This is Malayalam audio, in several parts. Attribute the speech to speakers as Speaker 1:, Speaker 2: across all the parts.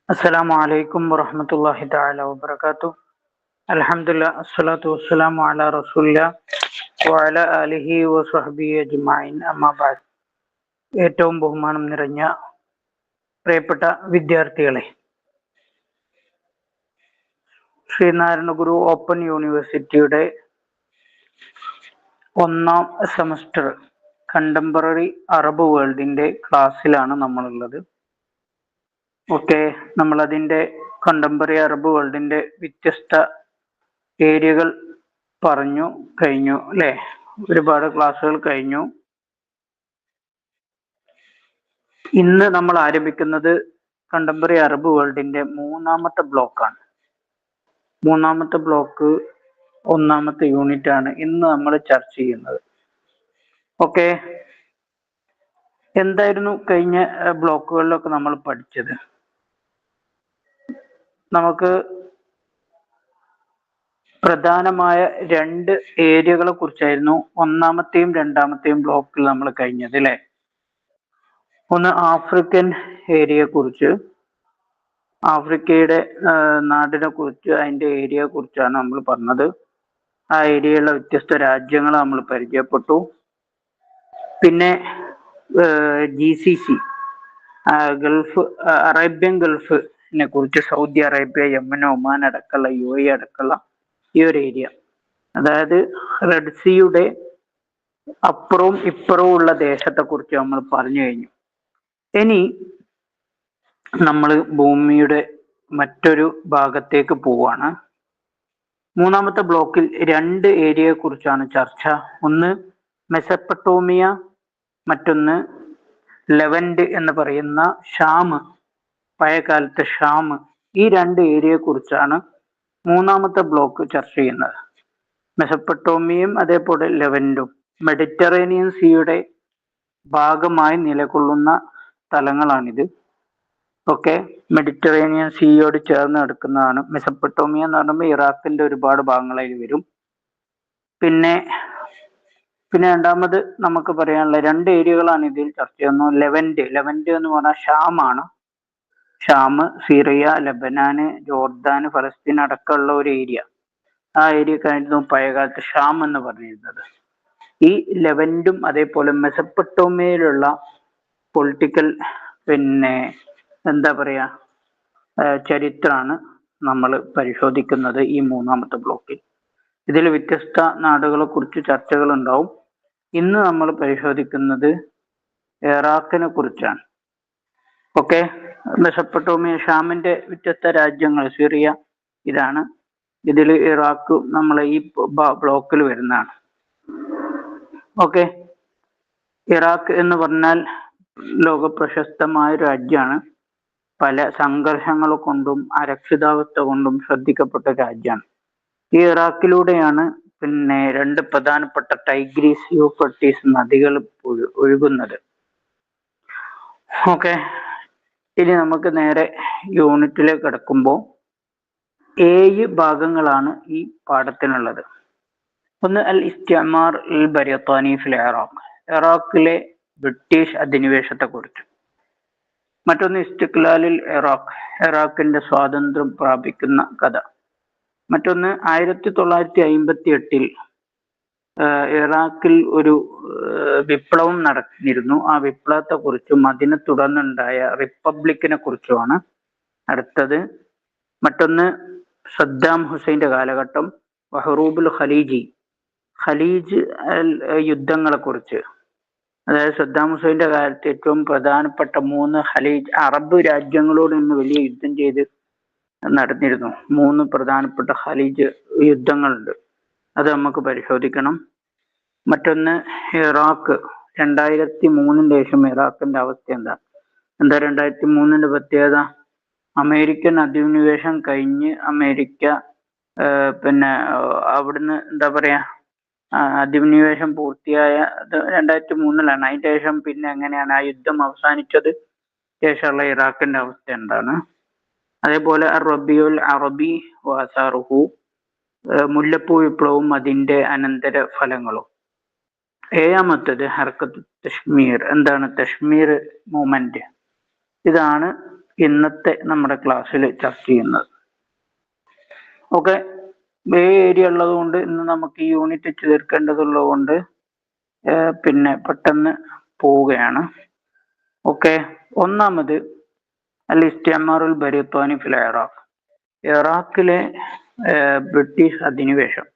Speaker 1: السلام عليكم ورحمة الله تعالى وبركاته. الحمد لله الصلاة والسلام على رسول الله وعلى آله وصحبه أجمعين أما بعد. ഏറ്റവും ബഹുമാനം നിറഞ്ഞ പ്രിയപ്പെട്ട വിദ്യാർത്ഥികളെ, ശ്രീനാരായണ ഗുരു ഓപ്പൺ യൂണിവേഴ്സിറ്റിയുടെ ഒന്നാം സെമസ്റ്റർ കണ്ടംപററി അറബ് വേൾഡിന്റെ ക്ലാസ്സിലാണ് നമ്മളുള്ളത്. ഓക്കെ, നമ്മൾ അതിന്റെ കണ്ടംപററി അറബ് വേൾഡിന്റെ വ്യത്യസ്ത ഏരിയകൾ പറഞ്ഞു കഴിഞ്ഞു അല്ലെ? ഒരുപാട് ക്ലാസ്സുകൾ കഴിഞ്ഞു. ഇന്ന് നമ്മൾ ആരംഭിക്കുന്നത് കണ്ടംപററി അറബ് വേൾഡിന്റെ മൂന്നാമത്തെ ബ്ലോക്കാണ്. മൂന്നാമത്തെ ബ്ലോക്ക് ഒന്നാമത്തെ യൂണിറ്റ് ആണ് ഇന്ന് നമ്മൾ ചർച്ച ചെയ്യുന്നത്. ഓക്കെ, എന്തായിരുന്നു കഴിഞ്ഞ ബ്ലോക്കുകളിലൊക്കെ നമ്മൾ പഠിച്ചത്? നമുക്ക് പ്രധാനമായ രണ്ട് ഏരിയകളെ കുറിച്ചായിരുന്നു ഒന്നാമത്തെയും രണ്ടാമത്തെയും ബ്ലോക്കിൽ നമ്മൾ കഴിഞ്ഞത് അല്ലെ? ഒന്ന് ആഫ്രിക്കൻ ഏരിയയെ കുറിച്ച്, ആഫ്രിക്കയുടെ നാടിനെ കുറിച്ച്, അതിന്റെ ഏരിയയെ കുറിച്ചാണ് നമ്മൾ പറഞ്ഞത്. ആ ഏരിയയിലുള്ള വ്യത്യസ്ത രാജ്യങ്ങൾ നമ്മൾ പരിചയപ്പെട്ടു. പിന്നെ GCC ഗൾഫ്, അറേബ്യൻ ഗൾഫിനെ കുറിച്ച്, സൗദി അറേബ്യ, യമൻ, ഒമാൻ അടക്കമുള്ള UAE അടക്കമുള്ള ഈ ഒരു ഏരിയ, അതായത് റെഡ് സീയുടെ അപ്പുറവും ഇപ്പുറവും ഉള്ള ദേശത്തെ കുറിച്ച് നമ്മൾ പറഞ്ഞു കഴിഞ്ഞു. ഇനി നമ്മൾ ഭൂമിയുടെ മറ്റൊരു ഭാഗത്തേക്ക് പോവാണ്. മൂന്നാമത്തെ ബ്ലോക്കിൽ രണ്ട് ഏരിയയെ കുറിച്ചാണ് ചർച്ച. ഒന്ന് മെസപ്പൊട്ടോമിയ, മറ്റൊന്ന് ലെവന്റ് എന്ന് പറയുന്ന ഷാം, പഴയകാലത്തെ ഷാം. ഈ രണ്ട് ഏരിയയെ കുറിച്ചാണ് മൂന്നാമത്തെ ബ്ലോക്ക് ചർച്ച ചെയ്യുന്നത്. മെസപ്പൊട്ടോമിയയും അതേപോലെ ലെവന്റും മെഡിറ്ററേനിയൻ സീയുടെ ഭാഗമായി നിലകൊള്ളുന്ന സ്ഥലങ്ങളാണിത്. ഓക്കെ, മെഡിറ്ററേനിയൻ സീയോട് ചേർന്ന് കിടക്കുന്നതാണ്. മെസപ്പൊട്ടോമിയ എന്ന് പറയുമ്പോൾ ഇറാഖിന്റെ ഒരുപാട് ഭാഗങ്ങളായി വരും. പിന്നെ രണ്ടാമത് നമുക്ക് പറയാനുള്ള രണ്ട് ഏരിയകളാണ് ഇതിൽ ചർച്ച ചെയ്യുന്നത്. ലെവന്റ് എന്ന് പറഞ്ഞാൽ ഷാമാണ്. ഷാം, സിറിയ, ലബനാന്, ജോർദാൻ, ഫലസ്തീൻ അടക്കമുള്ള ഒരു ഏരിയ. ആ ഏരിയക്കായിരുന്നു പഴയകാലത്ത് ഷാം എന്ന് പറഞ്ഞിരുന്നത്. ഈ ലെവന്റും അതേപോലെ മെസപ്പൊട്ടോമിയയിലുള്ള പൊളിറ്റിക്കൽ എന്താ പറയാ ചരിത്രമാണ് നമ്മൾ പരിശോധിക്കുന്നത് ഈ മൂന്നാമത്തെ ബ്ലോക്കിൽ. ഇതിൽ വ്യത്യസ്ത നാടുകളെ കുറിച്ച് ചർച്ചകൾ ഉണ്ടാവും. ഇന്ന് നമ്മൾ പരിശോധിക്കുന്നത് ഇറാഖിനെ കുറിച്ചാണ്. ഓക്കെ, മെസപ്പൊട്ടോമിയ, ഷാമിന്റെ വ്യത്യസ്ത രാജ്യങ്ങൾ, സിറിയ, ഇതാണ്. ഇതിൽ ഇറാഖ് നമ്മളെ ഈ ബ്ലോക്കിൽ വരുന്നതാണ്. ഓക്കെ, ഇറാഖ് എന്ന് പറഞ്ഞാൽ ലോക പ്രശസ്തമായ ഒരു രാജ്യമാണ്. പല സംഘർഷങ്ങൾ കൊണ്ടും അരക്ഷിതാവസ്ഥ കൊണ്ടും ശ്രദ്ധിക്കപ്പെട്ട രാജ്യമാണ്. ഈ ഇറാഖിലൂടെയാണ് രണ്ട് പ്രധാനപ്പെട്ട ടൈഗ്രീസ്, യൂഫ്രട്ടീസ് നദികൾ ഒഴുകുന്നത്. ഓക്കെ, ഇനി നമുക്ക് നേരെ യൂണിറ്റിലേക്ക് കിടക്കുമ്പോൾ 7 ഭാഗങ്ങളാണ് ഈ പാഠത്തിനുള്ളത്. ഒന്ന് അൽ ഇസ്തിഅമാർ അൽ ബരിത്താനി ഫിൽ ഇറാഖ്, ഇറാഖിലെ ബ്രിട്ടീഷ് അധിനിവേശത്തെ കുറിച്ച്. മറ്റൊന്ന് ഇസ്തിഖ്ലാലുൽ ഇറാഖ്, ഇറാഖിന്റെ സ്വാതന്ത്ര്യം പ്രാപിക്കുന്ന കഥ. മറ്റൊന്ന് 1958 ഇറാഖിൽ ഒരു വിപ്ലവം നടന്നിരുന്നു. ആ വിപ്ലവത്തെ കുറിച്ചും അതിനെ തുടർന്നുണ്ടായ റിപ്പബ്ലിക്കിനെ കുറിച്ചുമാണ് അടുത്തത്. മറ്റൊന്ന് സദ്ദാം ഹുസൈന്റെ കാലഘട്ടം, വഹറൂബുൽ ഖലീജ് യുദ്ധങ്ങളെ കുറിച്ച്. അതായത് സദ്ദാം ഹുസൈന്റെ കാലത്ത് ഏറ്റവും പ്രധാനപ്പെട്ട 3 ഖലീജ് അറബ് രാജ്യങ്ങളോട് ഇന്ന് വലിയ യുദ്ധം ചെയ്ത് നടന്നിരുന്നു. 3 പ്രധാനപ്പെട്ട ഖലീജ് യുദ്ധങ്ങളുണ്ട്, അത് നമുക്ക് പരിശോധിക്കണം. മറ്റൊന്ന് ഇറാഖ്, 2003 ശേഷം ഇറാഖിന്റെ അവസ്ഥ എന്താ 2003 പ്രത്യേകത? അമേരിക്കൻ അധിനിവേശം കഴിഞ്ഞ് അമേരിക്ക അവിടുന്ന് എന്താ പറയാ അധിനിവേശം പൂർത്തിയായ 2003 അതിന് ശേഷം പിന്നെ എങ്ങനെയാണ് ആ യുദ്ധം അവസാനിച്ചത്, ശേഷമുള്ള ഇറാഖിന്റെ അവസ്ഥ എന്താണ്? അതേപോലെ റബിയുൽ അറബി വഅസാറുഹു, മുല്ലപ്പൂ വിപ്ലവവും അതിന്റെ അനന്തര ഫലങ്ങളും. 7-മത്തേത് ഹർക്കത്ത് തഷ്മീർ, എന്താണ് തഷ്മീർ മൂവ്മെന്റ്? ഇതാണ് ഇന്നത്തെ നമ്മുടെ ക്ലാസ്സിൽ ചർച്ച ചെയ്യുന്നത്. ഓക്കെ, ഏരിയ ഉള്ളത് കൊണ്ട് ഇന്ന് നമുക്ക് ഈ യൂണിറ്റ് തീർക്കേണ്ടതുള്ളത് കൊണ്ട് പിന്നെ പെട്ടെന്ന് പോവുകയാണ്. ഓക്കെ, ഒന്നാമത് അൽ ഇസ്തിഅമാറുൽ ബരിത്താനി ഫിൽ ഇറാഖ്, ഇറാഖിലെ ബ്രിട്ടീഷ് അധിനിവേശം.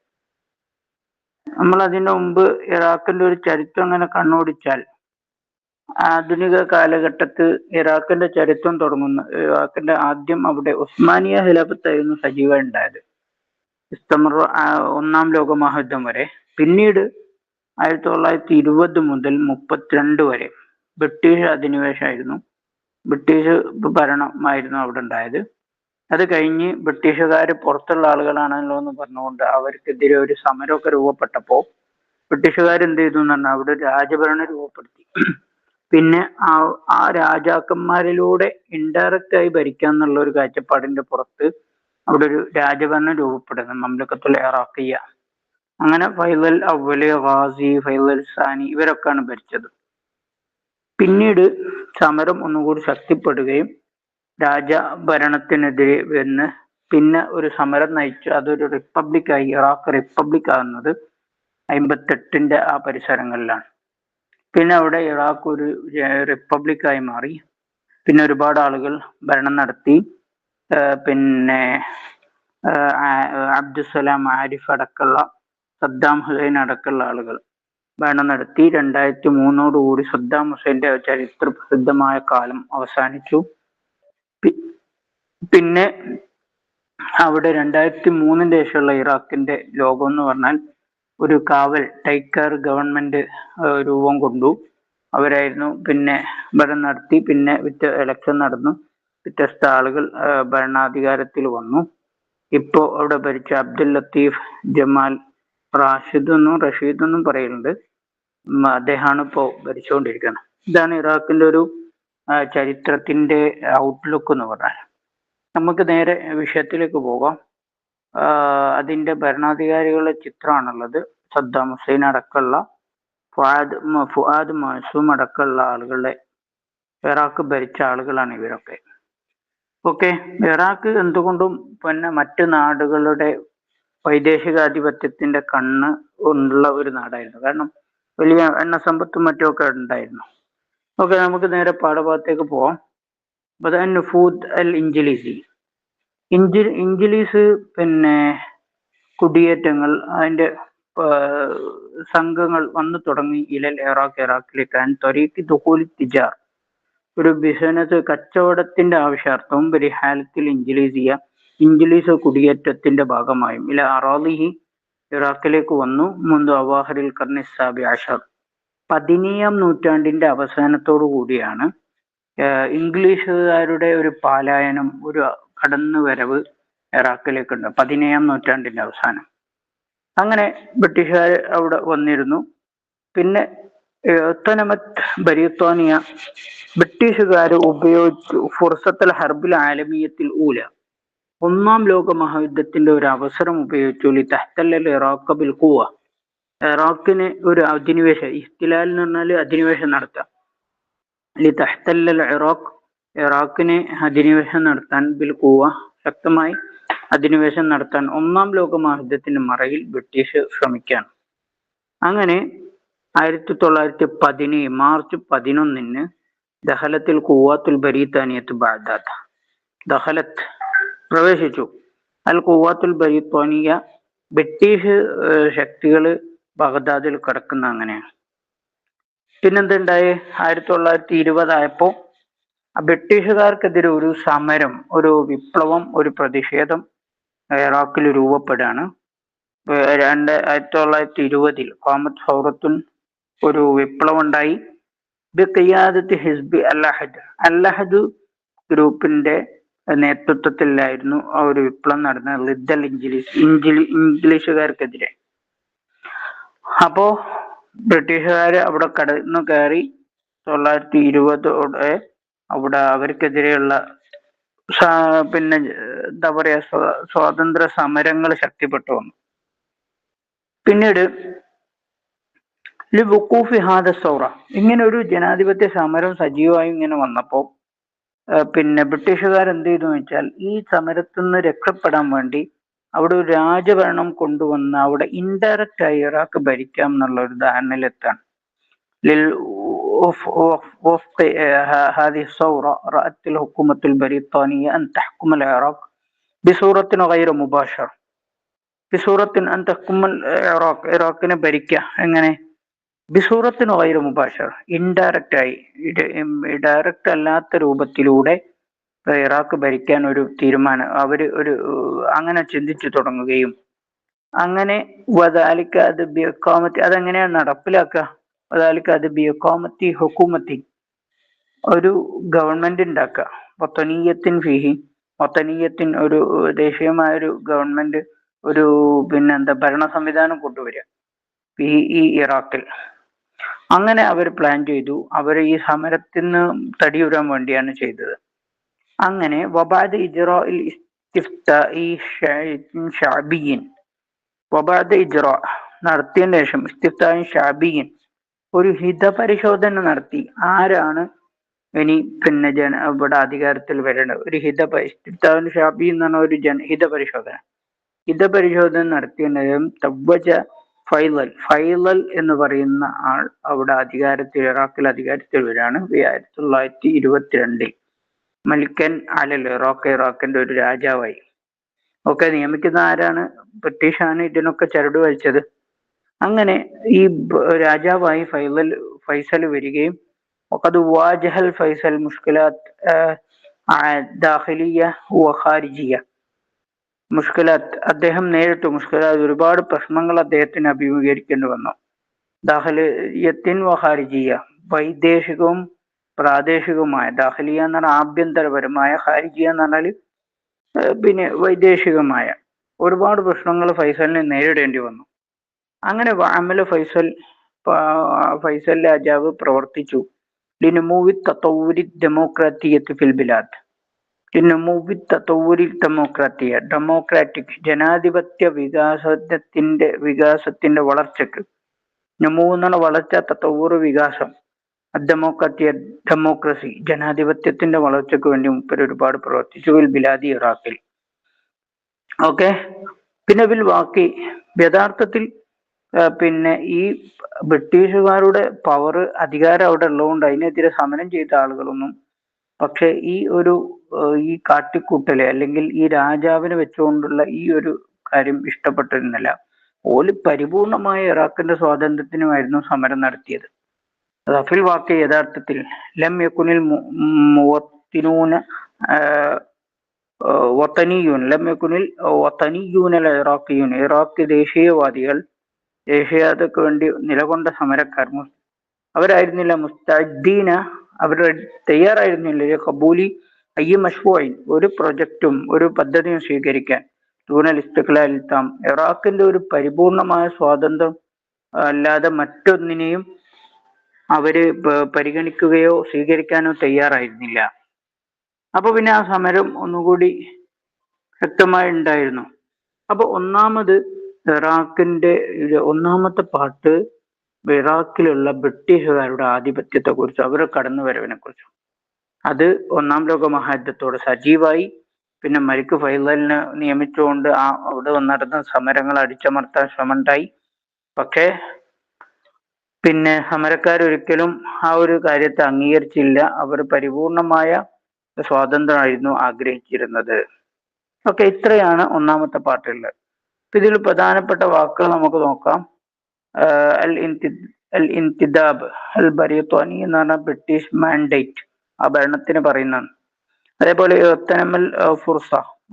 Speaker 1: നമ്മൾ അതിനു മുമ്പ് ഇറാഖിന്റെ ഒരു ചരിത്രം അങ്ങനെ കണ്ണോടിച്ചാൽ, ആധുനിക കാലഘട്ടത്ത് ഇറാഖിന്റെ ചരിത്രം തുടങ്ങുന്ന, ഇറാഖിന്റെ ആദ്യം അവിടെ ഉസ്മാനിയ ഖിലാഫത്തായിരുന്നു സജീവം ഉണ്ടായത്, ഒന്നാം ലോക മഹായുദ്ധം വരെ. പിന്നീട് 1920 മുതൽ 32 വരെ ബ്രിട്ടീഷ് അധിനിവേശമായിരുന്നു, ബ്രിട്ടീഷ് ഭരണമായിരുന്നു അവിടെ ഉണ്ടായത്. അത് കഴിഞ്ഞ് ബ്രിട്ടീഷുകാർ പുറത്തുള്ള ആളുകളാണല്ലോ എന്ന് പറഞ്ഞുകൊണ്ട് അവർക്കെതിരെ ഒരു സമരമൊക്കെ രൂപപ്പെട്ടപ്പോൾ ബ്രിട്ടീഷുകാർ എന്ത് ചെയ്തു എന്ന് പറഞ്ഞാൽ അവിടെ രാജഭരണം രൂപപ്പെടുത്തി. പിന്നെ ആ രാജാക്കന്മാരിലൂടെ ഇൻഡയറക്റ്റ് ആയി ഭരിക്കുക എന്നുള്ള ഒരു കാഴ്ചപ്പാടിന്റെ പുറത്ത് അവിടെ ഒരു രാജഭരണം രൂപപ്പെടുന്നു, മംലക്കത്തുൽ ഇറാഖിയ. അങ്ങനെ ഫൈസൽ അവ്വൽ, ഗാസി, ഫൈസൽ സാനി ഇവരൊക്കെയാണ് ഭരിച്ചത്. പിന്നീട് സമരം ഒന്നുകൂടി ശക്തിപ്പെടുകയും രാജഭരണത്തിനെതിരെ വന്ന് പിന്നെ ഒരു സമരം നയിച്ചു അതൊരു റിപ്പബ്ലിക്കായി, ഇറാഖ് റിപ്പബ്ലിക് ആകുന്നത് 58 ആ പരിസരങ്ങളിലാണ്. പിന്നെ അവിടെ ഇറാഖ് ഒരു റിപ്പബ്ലിക്കായി മാറി. പിന്നെ ഒരുപാട് ആളുകൾ ഭരണം നടത്തി. പിന്നെ അബ്ദുസലാം ആരിഫ് അടക്കമുള്ള, സദ്ദാം ഹുസൈൻ അടക്കമുള്ള ആളുകൾ ഭരണം നടത്തി. 2003 സദ്ദാം ഹുസൈന്റെ ചരിത്ര പ്രസിദ്ധമായ കാലം അവസാനിച്ചു. പിന്നെ അവിടെ 2003 ശേഷമുള്ള ഇറാഖിന്റെ ലോകം എന്ന് പറഞ്ഞാൽ ഒരു കാവൽ ടൈക്കർ ഗവൺമെന്റ് രൂപം കൊണ്ടു. അവരായിരുന്നു പിന്നെ ഭരണം നടത്തി. പിന്നെ ഇലക്ഷൻ നടന്നു, വ്യത്യസ്ത ആളുകൾ ഭരണാധികാരത്തിൽ വന്നു. ഇപ്പോ അവിടെ ഭരിച്ച അബ്ദുൽ ലത്തീഫ് ജമാൽ റഷീദ് എന്നും പറയുന്നുണ്ട്, അദ്ദേഹമാണ് ഇപ്പോ ഭരിച്ചുകൊണ്ടിരിക്കുന്നത്. ഇതാണ് ഇറാഖിന്റെ ഒരു ചരിത്രത്തിന്റെ ഔട്ട്ലുക്ക് എന്ന് പറഞ്ഞാൽ. നമുക്ക് നേരെ വിഷയത്തിലേക്ക് പോകാം. അതിന്റെ ഭരണാധികാരികളുടെ ചിത്രമാണുള്ളത്. സദ്ദാം ഹുസൈൻ അടക്കമുള്ള, ഫുആദ് മഅ്സൂം അടക്കമുള്ള ആളുകളുടെ, ഇറാഖ് ഭരിച്ച ആളുകളാണ് ഇവരൊക്കെ. ഓക്കെ, ഇറാഖ് എന്തുകൊണ്ടും പിന്നെ മറ്റു നാടുകളുടെ വൈദേശികാധിപത്യത്തിന്റെ കണ്ണ് ഉള്ള ഒരു നാടായിരുന്നു. കാരണം വലിയ എണ്ണ സമ്പത്തും മറ്റുമൊക്കെ ഉണ്ടായിരുന്നു. ഓക്കെ, നമുക്ക് നേരെ പാഠഭാഗത്തേക്ക് പോവാം. നുഫൂദ് അൽ ഇൻജിലീസി, ഇൻജിലീസ് പിന്നെ കുടിയേറ്റങ്ങൾ, അതിന്റെ സംഘങ്ങൾ വന്നു തുടങ്ങി. ഇലൽ ഇറാഖിലേക്ക് ത്വരീഖ് ദുഖൂൽ തിജാർ, ഒരു ബിസിനസ് കച്ചവടത്തിന്റെ ആവശ്യാർത്ഥവും ബരിഹാലത്തിൽ ഇൻജിലീസിയ, ഇൻജിലീസ് കുടിയേറ്റത്തിന്റെ ഭാഗമായും ഇല അറാദിഹി, ഇറാഖിലേക്ക് വന്നു. മുൻപ് അവാഹറിൽ ഖർനി സാബി അഷർ, 15ാം നൂറ്റാണ്ടിന്റെ അവസാനത്തോടു കൂടിയാണ് ഇംഗ്ലീഷുകാരുടെ ഒരു പാലായനം, ഒരു കടന്നുവരവ് ഇറാഖിലേക്ക് ഉണ്ട്. 15ാം നൂറ്റാണ്ടിന്റെ അവസാനം. അങ്ങനെ ബ്രിട്ടീഷുകാർ അവിടെ വന്നിരുന്നു. പിന്നെ ബരിത്താനിയ, ബ്രിട്ടീഷുകാർ ഉപയോഗിച്ചു ഫുർസത്തുൽ ഹർബിൽ ആലമീയത്തിൽ ഊല, ഒന്നാം ലോക മഹായുദ്ധത്തിന്റെ ഒരു അവസരം ഉപയോഗിച്ചു ലിതഹ്തല്ലൽ ഇറാഖ് ബിൽ ഖുവ, ഇറാഖിന് ഒരു അധിനിവേശം, ഇഹ്തിലാൽ എന്ന് പറഞ്ഞാൽ അധിനിവേശം നടത്താം, ലിതഹ്തല്ലൽ ഇറാഖ്, ഇറാഖിനെ അധിനിവേശം നടത്താൻ, ബിൽ ഖുവ ശക്തമായി അധിനിവേശം നടത്താൻ ഒന്നാം ലോക മഹായുദ്ധത്തിന്റെ മറയിൽ ബ്രിട്ടീഷ് ശ്രമിക്കുകയാണ്. അങ്ങനെ 1917 മാർച്ച് 11 ദഹലത്തിൽ ഖുവ്വാത്തുൽ ബരീത്താനിയത്ത് ബഗ്ദാദ്, ദഹലത്ത് പ്രവേശിച്ചു, അൽ ഖുവ്വാത്തുൽ ബരീത്താനിയ, ബ്രിട്ടീഷ് ശക്തികൾ ബഗ്ദാദിൽ കിടക്കുന്ന. അങ്ങനെയാണ്. പിന്നെന്തുണ്ടായി? 1920 ആയപ്പോ ബ്രിട്ടീഷുകാർക്കെതിരെ ഒരു സമരം, ഒരു വിപ്ലവം, ഒരു പ്രതിഷേധം ഇറാഖിൽ രൂപപ്പെടുകയാണ്. 1920 ഖാമത്ത് സൗറത്തുൻ, ഒരു വിപ്ലവം ഉണ്ടായി. ബിഖിയാദത്ത് ഹിസ്ബി അൽ-അഹദ് ഗ്രൂപ്പിന്റെ നേതൃത്വത്തിലായിരുന്നു ആ ഒരു വിപ്ലവം നടന്നത്, ലിദ്ദൽ ഇംഗ്ലീഷുകാർക്കെതിരെ. അപ്പോ ബ്രിട്ടീഷുകാർ അവിടെ കടന്നു കയറി 1920 അവിടെ അവർക്കെതിരെയുള്ള പിന്നെ എന്താ പറയാ, സ്വാതന്ത്ര്യ സമരങ്ങൾ ശക്തിപ്പെട്ടു വന്നു. പിന്നീട് ലിവുഖൂഫി ഹാദ സൗറ, ഇങ്ങനെ ഒരു ജനാധിപത്യ സമരം സജീവമായി ഇങ്ങനെ വന്നപ്പോൾ പിന്നെ ബ്രിട്ടീഷുകാർ എന്ത് ചെയ്തു വെച്ചാൽ ഈ സമരത്തിൽ നിന്ന് രക്ഷപ്പെടാൻ വേണ്ടി അവിടെ ഒരു രാജഭരണം കൊണ്ടുവന്ന് അവിടെ ഇൻഡയറക്റ്റ് ആയി ഇറാഖ് ഭരിക്കാം എന്നുള്ള ഒരു ധാരണയിലെത്താണ്. وفق هذه الثورة رأت الحكومة البريطانية أن تحكم العراق بصورة غير مباشرة بصورة أن تحكم العراق ഇറാഖിനെ ഭരിക്കുക എങ്ങനെ ബിസൂറത്തിന് ഗൈർ മുബാഷർ ഇൻഡയറക്റ്റ് ആയി ഡയറക്റ്റ് അല്ലാത്ത രൂപത്തിലൂടെ ഇറാഖ് ഭരിക്കാൻ ഒരു തീരുമാനം അവർ ഒരു അങ്ങനെ ചിന്തിച്ചു തുടങ്ങുകയും അങ്ങനെ വദാലിക്ക അത് ബിയക്കാമത്തി അതെങ്ങനെയാണ് നടപ്പിലാക്കുക വദാലിക്ക അത് ബിയക്കാമത്തി ഹുക്കൂമത്തി ഒരു ഗവൺമെന്റ് ഉണ്ടാക്കുക വത്തനീയത്തിൻ ഫിഹി വത്തനീയത്തിൻ ഒരു ദേശീയമായ ഒരു ഗവൺമെന്റ് ഒരു പിന്നെന്താ ഭരണ സംവിധാനം കൊണ്ടുവരിക ഈ ഇറാഖിൽ. അങ്ങനെ അവർ പ്ലാൻ ചെയ്തു. അവർ ഈ സമരത്തിൽ നിന്ന് തടിയുരാൻ വേണ്ടിയാണ് ചെയ്തത്. അങ്ങനെ വബാദ് ഇജ്റാഇൽ ഇസ്തിഫ്താഇ ഷഅബിയ്യിൻ വബാദ് ഇജ്റാ നടത്തിയതിനു ശേഷം ഇസ്തിഫ്താഇ ഷഅബിയ്യിൻ ഒരു ഹിതപരിശോധന നടത്തി. ആരാണ് ഇനി പിന്നെ ഇവിടെ അധികാരത്തിൽ വരേണ്ടത്? ഒരു ഇസ്തിഫ്താഇ ഷഅബി എന്ന് പറഞ്ഞ ഒരു ഹിതപരിശോധന നടത്തിയതിനും തവ്വജ ഫൈലൽ എന്ന് പറയുന്ന ആൾ അവിടെ ഇറാഖിൽ അധികാരത്തിൽ വരികയാണ് 1922 മലിക്കൻ അലൽ ഇറാഖിന്റെ ഒരു രാജാവായി. ഒക്കെ നിയമിക്കുന്ന ആരാണ്? ബ്രിട്ടീഷാണ് ഇതിനൊക്കെ ചരട് വലിച്ചത്. അങ്ങനെ ഈ രാജാവായി ഫൈസൽ വരികയും وقد واجه الفيصل مشكلات داخلية وخارجية അദ്ദേഹം നേരിട്ടു ഒരുപാട് പ്രശ്നങ്ങൾ അദ്ദേഹത്തിന് അഭിമുഖീകരിക്കേണ്ടി വന്നു. ദാഖലിയത്തിൻ വഖാരിജിയ വൈദേശികവും പ്രാദേശികവുമായ. ദാഖലിയ എന്ന് പറഞ്ഞാൽ ആഭ്യന്തരപരമായ, ഖാരിജിയ എന്ന് പറഞ്ഞാൽ പിന്നെ വൈദേശികമായ ഒരുപാട് പ്രശ്നങ്ങൾ ഫൈസലിനെ നേരിടേണ്ടി വന്നു. അങ്ങനെ അമല ഫൈസൽ രാജാവ് പ്രവർത്തിച്ചു ലിനുമൂവി തത്തൗരി ഡെമോക്രാറ്റിയത്ത് ഫിൽ ബിലാദ് ഡെമോക്രാറ്റിക് ജനാധിപത്യ വികാസത്തിന്റെ വളർച്ചക്ക്. നമൂ എന്നാണ് വളർച്ച, തത്തൗർ വികാസം, ഡെമോക്രസി ജനാധിപത്യത്തിന്റെ വളർച്ചയ്ക്ക് വേണ്ടി മുപ്പര് ഒരുപാട് പ്രവർത്തിച്ചു വിൽ ബിലാദി ഇറാഖിൽ. ഓക്കെ. പിന്നെ വിൽ വാക്കി യഥാർത്ഥത്തിൽ പിന്നെ ഈ ബ്രിട്ടീഷുകാരുടെ പവർ അധികാരം അവിടെ ഉള്ളതുകൊണ്ട് അതിനെതിരെ സമരം ചെയ്ത ആളുകളൊന്നും പക്ഷെ ഈ കാട്ടിക്കൂട്ടല് അല്ലെങ്കിൽ ഈ രാജാവിനെ വെച്ചുകൊണ്ടുള്ള ഈ ഒരു കാര്യം ഇഷ്ടപ്പെട്ടിരുന്നില്ല. ഓല് പരിപൂർണമായ ഇറാഖിന്റെ സ്വാതന്ത്ര്യത്തിനുമായിരുന്നു സമരം നടത്തിയത്. റഫിൽ വാക്ക് യഥാർത്ഥത്തിൽ ലം യകുനിൽ മുവത്തിനൂന ഇറാഖിയൂൻ ഇറാഖ് ദേശീയവാദികൾ ദേശീയതയ്ക്ക് വേണ്ടി നിലകൊണ്ട സമരക്കാർ അവരായിരുന്നില്ല മുസ്തഅദ്ദീന അവർ തയ്യാറായിരുന്നില്ല കബൂലി അയ്യ മഷ്റൂഇൻ ഒരു പ്രൊജക്റ്റും ഒരു പദ്ധതിയും സ്വീകരിക്കാൻ ദൂനൽ ഇസ്തിഖ്ലാൽ താം ഇറാഖിന്റെ ഒരു പരിപൂർണമായ സ്വാതന്ത്ര്യം അല്ലാതെ മറ്റൊന്നിനെയും അവര് പരിഗണിക്കുകയോ സ്വീകരിക്കാനോ തയ്യാറായിരുന്നില്ല. അപ്പൊ പിന്നെ ആ സമരം ഒന്നുകൂടി ശക്തമായി ഉണ്ടായിരുന്നു. അപ്പൊ ഒന്നാമത്തെ പാട്ട് ഇറാഖിലുള്ള ബ്രിട്ടീഷുകാരുടെ ആധിപത്യത്തെ കുറിച്ച് അവരുടെ കടന്നുവരവിനെ കുറിച്ചും അത് ഒന്നാം ലോക മഹായുദ്ധത്തോട് സജീവായി. പിന്നെ മലിക് ഫൈസലിനെ നിയമിച്ചുകൊണ്ട് അവിടെ നടന്ന സമരങ്ങൾ അടിച്ചമർത്താൻ ശ്രമമുണ്ടായി. പക്ഷേ പിന്നെ സമരക്കാരൊരിക്കലും ആ ഒരു കാര്യത്തെ അംഗീകരിച്ചില്ല. അവർ പരിപൂർണമായ സ്വാതന്ത്ര്യമായിരുന്നു ആഗ്രഹിച്ചിരുന്നത്. ഓക്കെ, ഇത്രയാണ് ഒന്നാമത്തെ പാർട്ടിലുള്ളത്. ഇതിൽ പ്രധാനപ്പെട്ട വാക്കുകൾ നമുക്ക് നോക്കാം. അൽ ഇന്തിദാബ് അൽ ബരീത്വാനി എന്ന് പറഞ്ഞ ബ്രിട്ടീഷ് മാൻഡേറ്റ് ആ ഭരണത്തിന് പറയുന്നതാണ്. അതേപോലെ ഇഗ്തിനാമുൽ ഫുർസ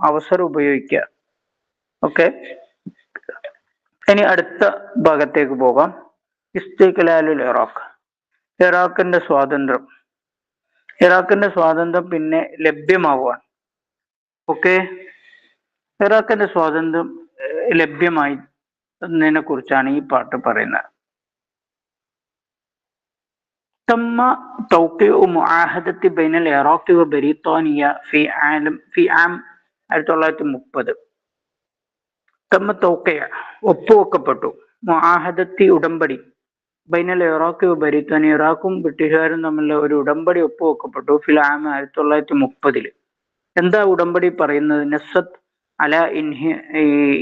Speaker 1: അവസരം ഉപയോഗിക്കുക. ഓക്കെ, ഇനി അടുത്ത ഭാഗത്തേക്ക് പോകാം. ഇസ്തിഖ്ലാലുൽ ഇറാഖ് ഇറാഖിന്റെ സ്വാതന്ത്ര്യം പിന്നെ ലഭ്യമാവുകയാണ്. ഓക്കെ, ഇറാഖിന്റെ സ്വാതന്ത്ര്യം ലഭ്യമായി എന്നതിനെ കുറിച്ചാണ് ഈ പാട്ട് പറയുന്നത്. تم توقيع معاهدة بين العراق وبريطانيا في عام 1930. തമ്മ തൗഖിഅ ഒപ്പുവെക്കപ്പെട്ടു. മുആഹദത്തി ഉടമ്പടി ബൈനൽ ഇറാഖ് ബരിത്താൻ, ഇറാഖും ബ്രിട്ടീഷുകാരും തമ്മിലുള്ള ഒരു ഉടമ്പടി ഒപ്പുവെക്കപ്പെട്ടു ഫിൽ ആം 1930. എന്താ ഉടമ്പടി പറയുന്നത്? നസത്ത് അല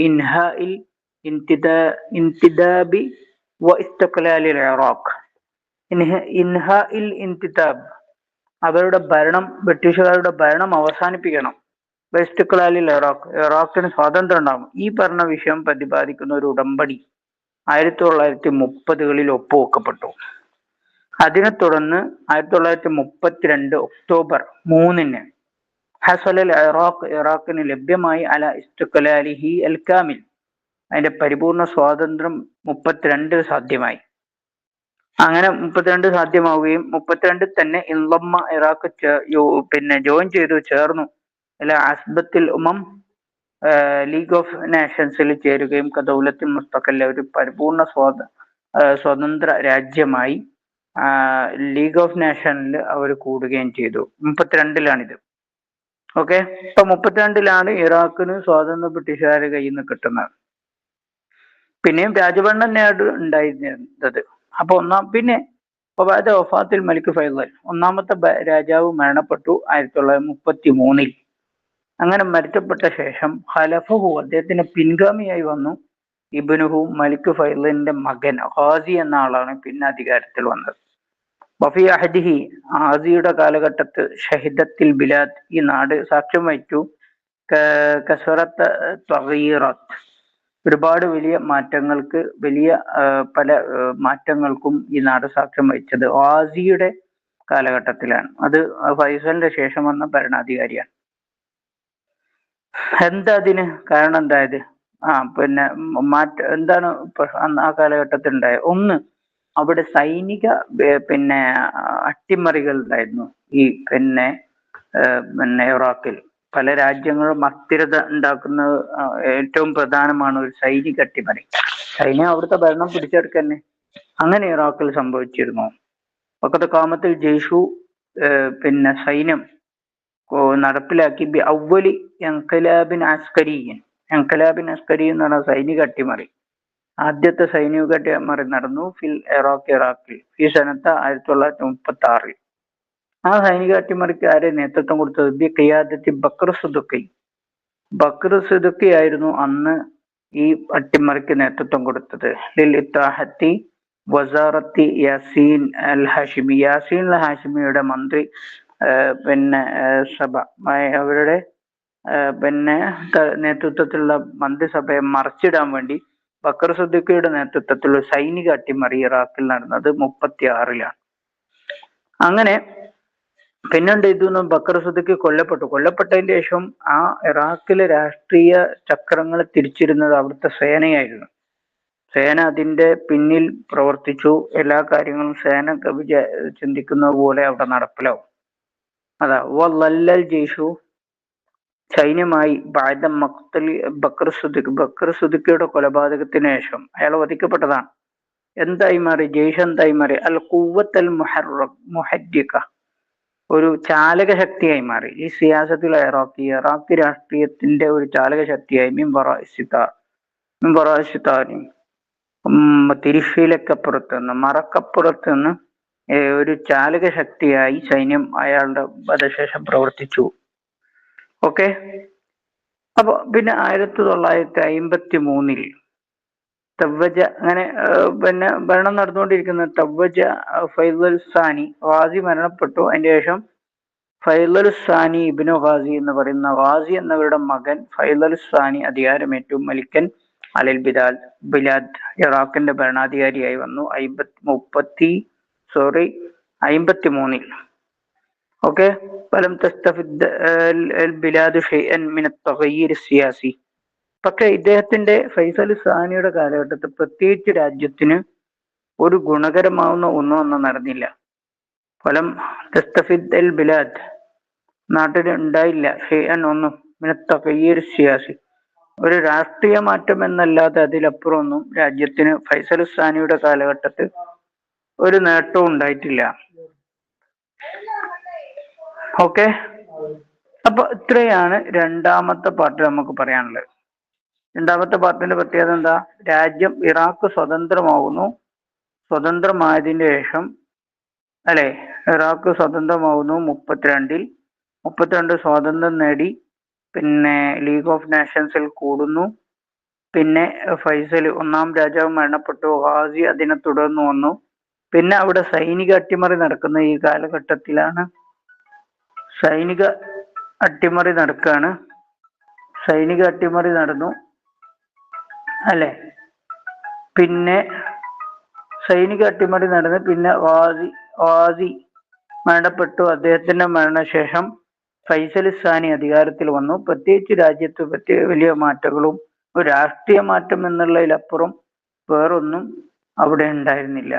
Speaker 1: ഇൻഹാഇൽ ഇന്തിദാബി വ ഇസ്തിഖ്ലാലിൽ ഇറാഖ്. ഇൻഹാഇൽ ഇന്തിദാബ്, അവരുടെ ഭരണം, ബ്രിട്ടീഷുകാരുടെ ഭരണം അവസാനിപ്പിക്കണം. ഇസ്തിഖ്ലാലിൽ ഇറാഖ്, ഇറാഖിന് സ്വാതന്ത്ര്യം ഉണ്ടാകും. ഈ പറഞ്ഞ വിഷയം പ്രതിപാദിക്കുന്ന ഒരു ഉടമ്പടി 1930-കളിൽ ഒപ്പുവെക്കപ്പെട്ടു. അതിനെ തുടർന്ന് 1932 ഒക്ടോബർ 3-ന് ഹസലൽ ഇറാഖ്, ഇറാഖിന് ലഭ്യമായി അല ഇസ്തിഖ്ലാലിഹി അൽ കാമിൽ, അതിന്റെ പരിപൂർണ സ്വാതന്ത്ര്യം 32 സാധ്യമായി. അങ്ങനെ 32 സാധ്യമാവുകയും 32 തന്നെ ഇൻളമ്മ, ഇറാഖ് ജോയിൻ ചെയ്തു, ചേർന്നു അല്ല അസ്ബത്തിൽ ഉമം, ലീഗ് ഓഫ് നേഷൻസിൽ ചേരുകയും ദൗലത്തുൽ മുസ്തഖല്ല, ഒരു പരിപൂർണ സ്വതന്ത്ര രാജ്യമായി ലീഗ് ഓഫ് നേഷനിൽ അവർ കൂടുകയും ചെയ്തു. 32-ലാണിത്. ഓക്കെ, ഇപ്പൊ 32-ലാണ് ഇറാഖിന് സ്വാതന്ത്ര്യം ബ്രിട്ടീഷുകാരുടെ കയ്യിൽ നിന്ന് കിട്ടുന്നത്. പിന്നെയും രാജഭരണം തന്നെയാണ് ഉണ്ടായിരുന്നത്. അപ്പൊ പിന്നെ വഫാത്തിൽ മലിക് ഫൈസൽ, ഒന്നാമത്തെ രാജാവ് മരണപ്പെട്ടു 1933-ൽ. അങ്ങനെ മരിച്ചപ്പെട്ട ശേഷം ഖലഫഹു, അദ്ദേഹത്തിന് പിൻഗാമിയായി വന്നു ഇബ്നുഹു, മലിക് ഫൈസലിന്റെ മകൻ ഖാസി എന്ന ആളാണ് പിന്നെ അധികാരത്തിൽ വന്നത്. വഫി അഹദിഹി, ഖാസിയുടെ കാലഘട്ടത്തിൽ ഷഹിദത്തിൽ ബിലാദ്, ഈ നാട് സാക്ഷ്യം വഹിച്ചു കസറത്ത് തഗീറത്ത്, ഒരുപാട് വലിയ മാറ്റങ്ങൾക്ക്, പല മാറ്റങ്ങൾക്കും ഈ നാട് സാക്ഷ്യം വഹിച്ചത് ഖാസിയുടെ കാലഘട്ടത്തിലാണ്. അത് ഫൈസലിന്റെ ശേഷം വന്ന ഭരണാധികാരിയാണ്. എന്താ അതിന് കാരണം? എന്തായത്? പിന്നെ എന്താണ് ആ കാലഘട്ടത്തിൽ ഉണ്ടായത്? ഒന്ന്, അവിടെ സൈനിക പിന്നെ അട്ടിമറികൾ ഉണ്ടായിരുന്നു. ഈ പിന്നെ ഇറാഖിൽ പല രാജ്യങ്ങളും അസ്ഥിരത ഉണ്ടാക്കുന്ന ഏറ്റവും പ്രധാനമാണ് ഒരു സൈനിക അട്ടിമറി. സൈന്യം അവിടുത്തെ ഭരണം പിടിച്ചെടുക്കന്നെ. അങ്ങനെ ഇറാഖിൽ സംഭവിച്ചിരുന്നു. വഖദ് ഖാമത്തിൽ ജയ്ഷു, പിന്നെ സൈന്യം നടപ്പിലാക്കി അവലി ഇൻഖിലാബിൻ അസ്കരിയൻ, ഇൻഖിലാബിൻ അസ്കരി എന്ന് പറഞ്ഞ സൈനിക അട്ടിമറി, ആദ്യത്തെ സൈനിക അട്ടിമറി നടന്നു ഫിൽ ഇറാഖിൽ ഈ സനത്ത് 1936-ൽ. ആ സൈനിക അട്ടിമറിക്ക് ആരെ നേതൃത്വം കൊടുത്തത്? ബി ഖിയാദത്തി ബക്ർ സിദ്ദിഖി, ബക്ർ സിദ്ദിഖി ആയിരുന്നു അന്ന് ഈ അട്ടിമറിക്ക് നേതൃത്വം കൊടുത്തത്. ലിൽ ഇത്താഹത്തി വസാറത്തി യാസീൻ അൽ ഹാഷിമി, യാസീൻ അൽ ഹാഷിമിയുടെ മന്ത്രി പിന്നെ സഭ, അവരുടെ പിന്നെ നേതൃത്വത്തിലുള്ള മന്ത്രിസഭയെ മറിച്ചിടാൻ വേണ്ടി ബക്കർ സിദ്ദിഖിയുടെ നേതൃത്വത്തിലുള്ള സൈനിക അട്ടിമറി ഇറാഖിൽ നടന്നത് 1936-ലാണ്. അങ്ങനെ പിന്നെന്ത് ചെയ്തു? ബക്കർ സിദ്ദിഖി കൊല്ലപ്പെട്ടതിന് ശേഷം ആ ഇറാഖിലെ രാഷ്ട്രീയ ചക്രങ്ങളെ തിരിച്ചിരുന്നത് അവിടുത്തെ സേനയായിരുന്നു. സേന അതിന്റെ പിന്നിൽ പ്രവർത്തിച്ചു. എല്ലാ കാര്യങ്ങളും സേന ചിന്തിക്കുന്നത് പോലെ അവിടെ നടപ്പിലാവും. അതാ വല്ലൽ ജയ്ഷു, സൈന്യമായി ബാദ മഖ്തലി ബക്കർ സിദ്ദിഖിയുടെ കൊലപാതകത്തിന് ശേഷം അയാൾ വധിക്കപ്പെട്ടതാണ്. എന്തായി മാറി? ജയ്ഷ് എന്തായി മാറി? അൽ ഖുവ്വത്ത് അൽ മുഹദ്ദിഖ, ഒരു ചാലക ശക്തിയായി മാറി. ഈ സിയാസത്തിൽ ഇറാഖി രാഷ്ട്രീയത്തിന്റെ ഒരു ചാലക ശക്തിയായി. തിരിശീലക്കപ്പുറത്ത് നിന്ന്, മറക്കപ്പുറത്ത് നിന്ന് ഒരു ചാലക ശക്തിയായി സൈന്യം അയാളുടെ വധശേഷം പ്രവർത്തിച്ചു. ഓക്കെ, അപ്പൊ പിന്നെ 1953-ൽ തവ്വജ, അങ്ങനെ പിന്നെ ഭരണം നടന്നുകൊണ്ടിരിക്കുന്ന തവ്വജ ഫൈസൽ സാനി, ഖാസി മരണപ്പെട്ടു. അതിന് ശേഷം ഫൈസൽ സാനി ഇബ്നു ഖാസി എന്ന് പറയുന്ന ഖാസി എന്നവരുടെ മകൻ ഫൈസൽ സാനി അധികാരമേറ്റു. മലിക്കൻ അലൽ ബിലാദ്, ഇറാഖിന്റെ ഭരണാധികാരിയായി വന്നു 1953-ൽ. ഓക്കെ, ഫലം തസ്തഫിദ് ബിലാദ് ഷൈഅൻ മിൻ അത്തഗയ്യിർ സിയാസി, പക്ഷെ ഇദ്ദേഹത്തിന്റെ ഫൈസൽ സാനിയുടെ കാലഘട്ടത്തിൽ പ്രത്യേകിച്ച് രാജ്യത്തിന് ഒരു ഗുണകരമാവുന്ന ഒന്നും നടന്നില്ല. ഫലം തസ്തഫിദ് അൽ ബിലാദ്, നാട്ടിൽ ഉണ്ടായില്ല ഷൈഅൻ ഒന്നും, മിൻ അത്തഗയ്യിർ സിയാസി, ഒരു രാഷ്ട്രീയ മാറ്റം എന്നല്ലാതെ അതിലപ്പുറം ഒന്നും രാജ്യത്തിന് ഫൈസൽ സാനിയുടെ കാലഘട്ടത്തിൽ ഒരു നേട്ടവും ഉണ്ടായിട്ടില്ല. ഓക്കെ, അപ്പൊ ഇത്രയാണ് രണ്ടാമത്തെ പാർട്ട് നമുക്ക് പറയാനുള്ളത്. രണ്ടാമത്തെ പാർട്ടിന്റെ പ്രത്യേകത എന്താ? രാജ്യം ഇറാഖ് സ്വതന്ത്രമാവുന്നു, സ്വതന്ത്രമായതിനു ശേഷം അല്ലെ, ഇറാഖ് സ്വതന്ത്രമാവുന്നു 32 സ്വാതന്ത്ര്യം നേടി. പിന്നെ ലീഗ് ഓഫ് നാഷൻസിൽ കൂടുന്നു. പിന്നെ ഫൈസൽ ഒന്നാം രാജാവ് മരണപ്പെട്ടു. ഗാസി അതിനെ തുടർന്ന് വന്നു. പിന്നെ അവിടെ സൈനിക അട്ടിമറി നടക്കുന്ന ഈ കാലഘട്ടത്തിലാണ്. സൈനിക അട്ടിമറി നടക്കുകയാണ്. സൈനിക അട്ടിമറി നടന്നു അല്ലെ. പിന്നെ സൈനിക അട്ടിമറി നടന്ന് പിന്നെ ഗാസി മരണപ്പെട്ടു. അദ്ദേഹത്തിന്റെ മരണശേഷം ഫൈസൽ സാനി അധികാരത്തിൽ വന്നു. പ്രത്യേകിച്ച് രാജ്യത്ത് വലിയ മാറ്റങ്ങളും ഒരു രാഷ്ട്രീയ മാറ്റം എന്നുള്ളതിലപ്പുറം വേറൊന്നും അവിടെ ഉണ്ടായിരുന്നില്ല.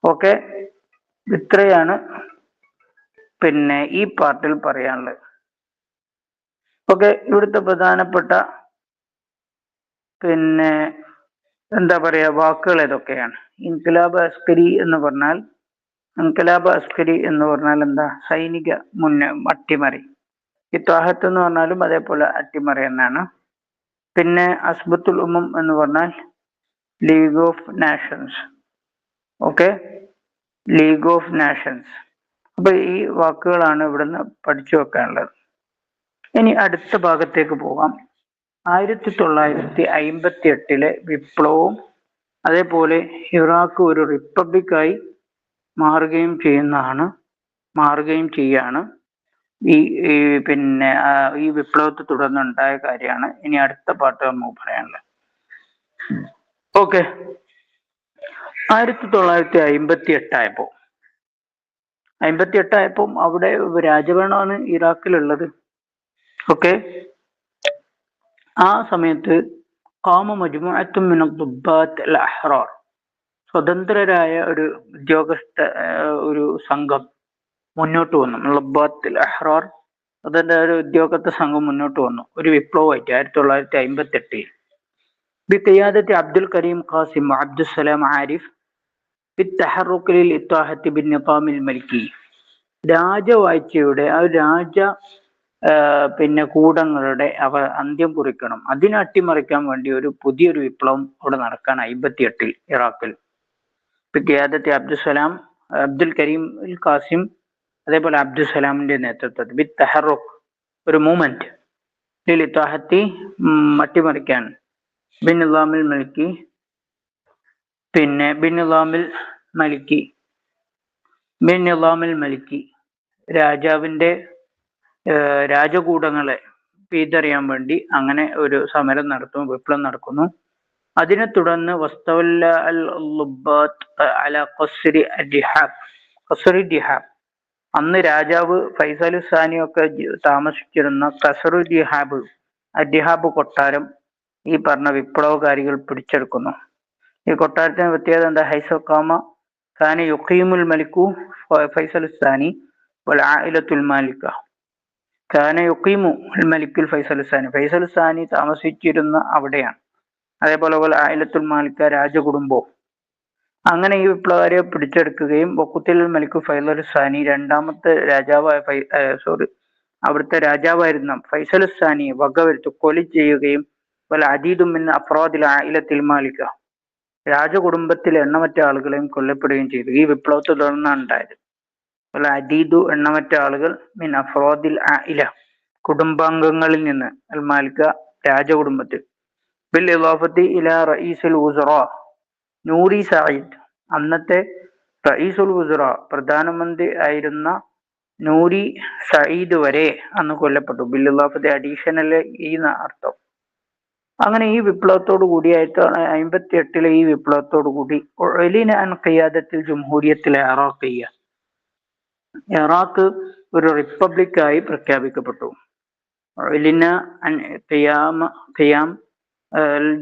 Speaker 1: ഓക്കെ, ഇത്രയാണ് പിന്നെ ഈ പാർട്ടിൽ പറയാനുള്ളത്. ഓക്കെ, ഇവിടുത്തെ പ്രധാനപ്പെട്ട പിന്നെ എന്താ പറയാ വാക്കുകൾ ഏതൊക്കെയാണ്? ഇൻഖിലാബ് അസ്കരി എന്ന് പറഞ്ഞാൽ എന്താ? സൈനിക അട്ടിമറി. ഇത്വാഹത്ത് എന്ന് പറഞ്ഞാലും അതേപോലെ അട്ടിമറി എന്നാണ്. പിന്നെ അസ്ബത്തുൽ ഉമ്മം എന്ന് പറഞ്ഞാൽ league of nations. Okay, league of nations. അപ്പൊ ഈ വാക്കുകളാണ് ഇവിടുന്ന് പഠിച്ചു വെക്കാനുള്ളത്. ഇനി അടുത്ത ഭാഗത്തേക്ക് പോകാം. 1958 വിപ്ലവവും അതേപോലെ ഇറാഖ് ഒരു റിപ്പബ്ലിക്കായി മാറുകയും ചെയ്യാണ്. പിന്നെ ഈ വിപ്ലവത്തെ തുടർന്നുണ്ടായ കാര്യമാണ് ഇനി അടുത്ത പാട്ട് നമുക്ക് പറയാനുള്ളത്. ഓക്കെ, 1958 ആയപ്പോ അവിടെ രാജഭരണമാണ് ഇറാഖിലുള്ളത്. ഓക്കെ, ആ സമയത്ത് സ്വതന്ത്രരായ ഒരു സംഘം മുന്നോട്ട് വന്നു. അതിന്റെ ഒരു ഉദ്യോഗസ്ഥ സംഘം മുന്നോട്ട് വന്നു ഒരു വിപ്ലവമായിട്ട് 1958 ബിഖിയാദത്തി അബ്ദുൽ കരീം ഖാസിം അബ്ദുസ്സലാം ആരിഫ് ബിത്തഹറുഖ് ലിൽഇത്വാഹത്തി ബിന്നിസാമിൽ മൽക്കി. രാജവാഴ്ചയുടെ പിന്നെ കൂടങ്ങളുടെ അന്ത്യം കുറിക്കണം, അതിനെ അട്ടിമറിക്കാൻ വേണ്ടി പുതിയൊരു വിപ്ലവം അവിടെ നടക്കാണ് 58 ഇറാഖിൽ. ഖിയാദത്തി അബ്ദുൽ കരീം ഖാസിം അതേപോലെ അബ്ദുസലാമിന്റെ നേതൃത്വത്തിൽ ബിത്തഹറുഖ് ഒരു മൂവ്മെന്റ് ലിൽഇത്വാഹത്തി അട്ടിമറിക്കാൻ ബിന്നിസാമിൽ മൽക്കി. പിന്നെ ബിന്നിസാമിൽ മലിക്കി രാജാവിന്റെ രാജകൂടങ്ങളെ പിഴുതെറിയാൻ വേണ്ടി അങ്ങനെ ഒരു സമരം നടത്തുന്നു, വിപ്ലവം നടക്കുന്നു. അതിനെ തുടർന്ന് അന്ന് രാജാവ് ഫൈസൽ സാനി ഒക്കെ താമസിച്ചിരുന്ന ഖസ്റു ദിഹാബ് കൊട്ടാരം ഈ പറഞ്ഞ വിപ്ലവകാരികൾ പിടിച്ചെടുക്കുന്നു. ഈ കൊട്ടാരത്തിന് പ്രത്യേകത എന്താ? ഹൈസഖാമ ഖാന യുഖീമുൽ മലിക്കു ഫൈസൽ സാനി വൽ ആയിലത്തുൽ മാലിക. ഖാന യുഖീമു മലിക്കുൽ ഫൈസൽ സാനി താമസിച്ചിരുന്ന അവിടെയാണ്. അതേപോലെ ആയിലത്തുൽ മാലിക രാജകുടുംബവും. അങ്ങനെ ഈ വിപ്ലവകാരിയെ പിടിച്ചെടുക്കുകയും വഖുത്തിൽ മലിക്കു ഫൈസൽ സാനി രണ്ടാമത്തെ രാജാവായ അവിടുത്തെ രാജാവായിരുന്ന ഫൈസൽ സാനിയെ വകവരുത്തി കൊല ചെയ്യുകയും അദീദുമിൻ അഫ്റാദിൽ ആയിലത്തിൽ മാലിക രാജകുടുംബത്തിലെ എണ്ണമറ്റ ആളുകളെയും കൊല്ലപ്പെടുകയും ചെയ്തു. ഈ വിപ്ലവത്തെ തുടർന്നാണ് ഉണ്ടായത്. അദീദു എണ്ണമറ്റ ആളുകൾ മിൻ അഫ്റാദിൽ ആയില കുടുംബാംഗങ്ങളിൽ നിന്ന് അൽ മാലിക രാജകുടുംബത്തിൽ. ബിൽ ഇളാഫത്തി ഇലാ റഈസുൽ വുസറ നൂറി സഈദ് അന്നത്തെ റഈസുൽ വുസറ പ്രധാനമന്ത്രി ആയിരുന്ന നൂരി സഈദ് വരെ അന്ന് കൊല്ലപ്പെട്ടു. ബിൽ ഇളാഫത്തി അഡീഷണൽ ഈ അർത്ഥം. അങ്ങനെ ഈ വിപ്ലവത്തോടു കൂടി 1958 ഈ വിപ്ലവത്തോടു കൂടി ഖിയാദത്തിൽ ജംഹൂരിയത്തിൽ ഇറാഖ് ഒരു റിപ്പബ്ലിക്കായി പ്രഖ്യാപിക്കപ്പെട്ടു.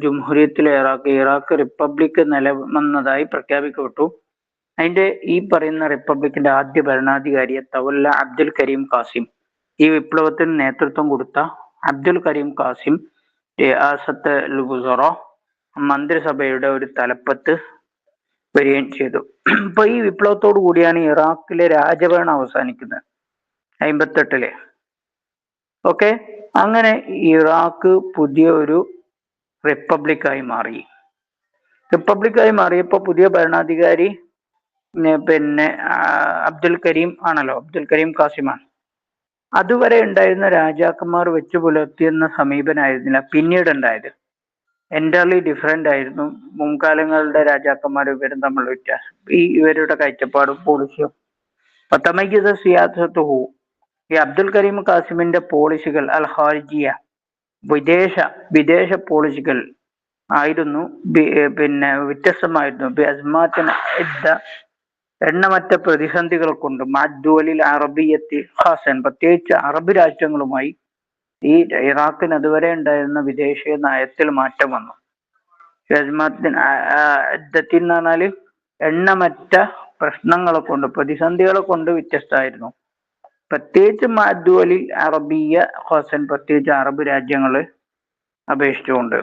Speaker 1: ജംഹൂരിയത്തിൽ ഇറാഖ് റിപ്പബ്ലിക് നിലവന്നതായി പ്രഖ്യാപിക്കപ്പെട്ടു. അതിന്റെ ഈ പറയുന്ന റിപ്പബ്ലിക്കിന്റെ ആദ്യ ഭരണാധികാരിയെ തവല്ല അബ്ദുൽ കരീം ഖാസിം. ഈ വിപ്ലവത്തിന് നേതൃത്വം കൊടുത്ത അബ്ദുൽ കരീം ഖാസിം റിയാസത്ത് അൽ വുസറ മന്ത്രിസഭയുടെ ഒരു തലപ്പത്ത് വരികയും ചെയ്തു. അപ്പൊ ഈ വിപ്ലവത്തോടു കൂടിയാണ് ഇറാഖിലെ രാജഭരണം അവസാനിക്കുന്നത് 1958. ഓക്കെ, അങ്ങനെ ഇറാഖ് പുതിയ ഒരു റിപ്പബ്ലിക്കായി മാറി. റിപ്പബ്ലിക്കായി മാറിയപ്പോൾ പുതിയ ഭരണാധികാരി പിന്നെ അബ്ദുൽ കരീം ആണല്ലോ, അബ്ദുൽ കരീം കാസിമാണ്. അതുവരെ ഉണ്ടായിരുന്ന രാജാക്കന്മാർ വെച്ചു പുലർത്തിയെന്ന സമീപനായിരുന്നില്ല പിന്നീട് ഉണ്ടായത്. എൻ്റർലി ഡിഫറെന്റ് ആയിരുന്നു മുൻകാലങ്ങളുടെ രാജാക്കന്മാരും ഇവരും തമ്മിലുള്ള വ്യത്യാസം. ഇവരുടെ കാഴ്ചപ്പാടും പോളിസിയും. പത്തമയ്യത സിയാസത്തുഹു, ഈ അബ്ദുൽ കരീം കാസിമിന്റെ പോളിസികൾ അൽ ഖാരിജിയ, വിദേശ പോളിസികൾ ആയിരുന്നു പിന്നെ വ്യത്യസ്തമായിരുന്നു. എണ്ണമറ്റ പ്രതിസന്ധികൾ കൊണ്ട് മഅദ്ദുവലിൽ അറബിയത്തി ഖാസൻ, പ്രത്യേകിച്ച് അറബ് രാജ്യങ്ങളുമായി ഈ ഇറാഖിന് അതുവരെ ഉണ്ടായിരുന്ന വിദേശ നയത്തിൽ മാറ്റം വന്നു. എന്ന് പറഞ്ഞാല് എണ്ണമറ്റ പ്രശ്നങ്ങളെ കൊണ്ട്, പ്രതിസന്ധികളെ കൊണ്ട് വ്യത്യസ്തമായിരുന്നു. പ്രത്യേകിച്ച് മഅദ്ദുവലിൽ അറബിയ ഖാസൻ, പ്രത്യേകിച്ച് അറബ് രാജ്യങ്ങളെ അപേക്ഷിച്ചുകൊണ്ട്.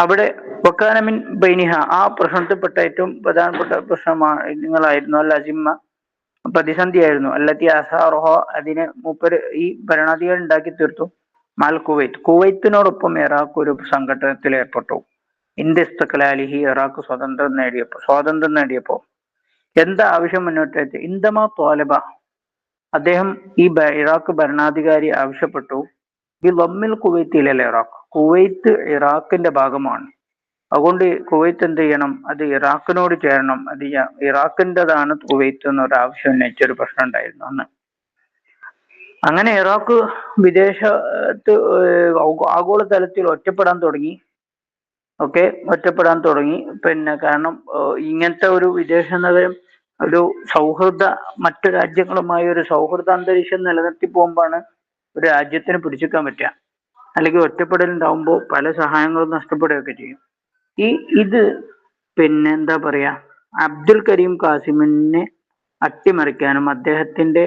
Speaker 1: അവിടെ വക്കാനമിൻ ബൈനിഹ, ആ പ്രശ്നത്തിൽപ്പെട്ട ഏറ്റവും പ്രധാനപ്പെട്ട പ്രശ്നങ്ങളായിരുന്നു അൽ അസിമ്മ, പ്രതിസന്ധിയായിരുന്നു. അല്ലത്തി അസാറഹ, അതിനെ മൂപ്പര് ഈ ഭരണാധികാരി ഉണ്ടാക്കി തീർത്തു. മാൽ കുവൈത്ത്, കുവൈത്തിനോടൊപ്പം ഇറാഖ് ഒരു സംഘട്ടനത്തിൽ ഏർപ്പെട്ടു. ഇന്ത്യ ഇസ്തഖ്ലാലിഹി, ഇറാഖ് സ്വാതന്ത്ര്യം നേടിയപ്പോ എന്താ ആവശ്യം മുന്നോട്ട് വെച്ച്? ഇന്ദമാ ത്വാലബ, അദ്ദേഹം ഈ ഇറാഖ് ഭരണാധികാരി ആവശ്യപ്പെട്ടു ബി ലമ്മിൽ കുവൈത്തിലല്ല ഇറാഖ്, കുവൈത്ത് ഇറാഖിന്റെ ഭാഗമാണ്, അതുകൊണ്ട് കുവൈത്ത് എന്ത് ചെയ്യണം, അത് ഇറാഖിനോട് ചേരണം, അത് ഇറാഖിൻ്റെതാണ് കുവൈത്ത് എന്നൊരു ആവശ്യം ഉന്നയിച്ചൊരു പ്രശ്നം ഉണ്ടായിരുന്നു അന്ന്. അങ്ങനെ ഇറാഖ് വിദേശത്ത് ആഗോളതലത്തിൽ ഒറ്റപ്പെടാൻ തുടങ്ങി. ഒറ്റപ്പെടാൻ തുടങ്ങി. പിന്നെ കാരണം ഇങ്ങനത്തെ ഒരു വിദേശ നഗരം ഒരു മറ്റു രാജ്യങ്ങളുമായി ഒരു സൗഹൃദ അന്തരീക്ഷം നിലനിർത്തി പോകുമ്പോഴാണ് ഒരു രാജ്യത്തിന് പിടിച്ചെടുക്കാൻ പറ്റുക. അല്ലെങ്കിൽ ഒറ്റപ്പെടലുണ്ടാവുമ്പോൾ പല സഹായങ്ങളും നഷ്ടപ്പെടുകയൊക്കെ ചെയ്യും. ഇത് പിന്നെ എന്താ പറയാ, അബ്ദുൽ കരീം കാസിമിനെ അട്ടിമറിക്കാനും അദ്ദേഹത്തിന്റെ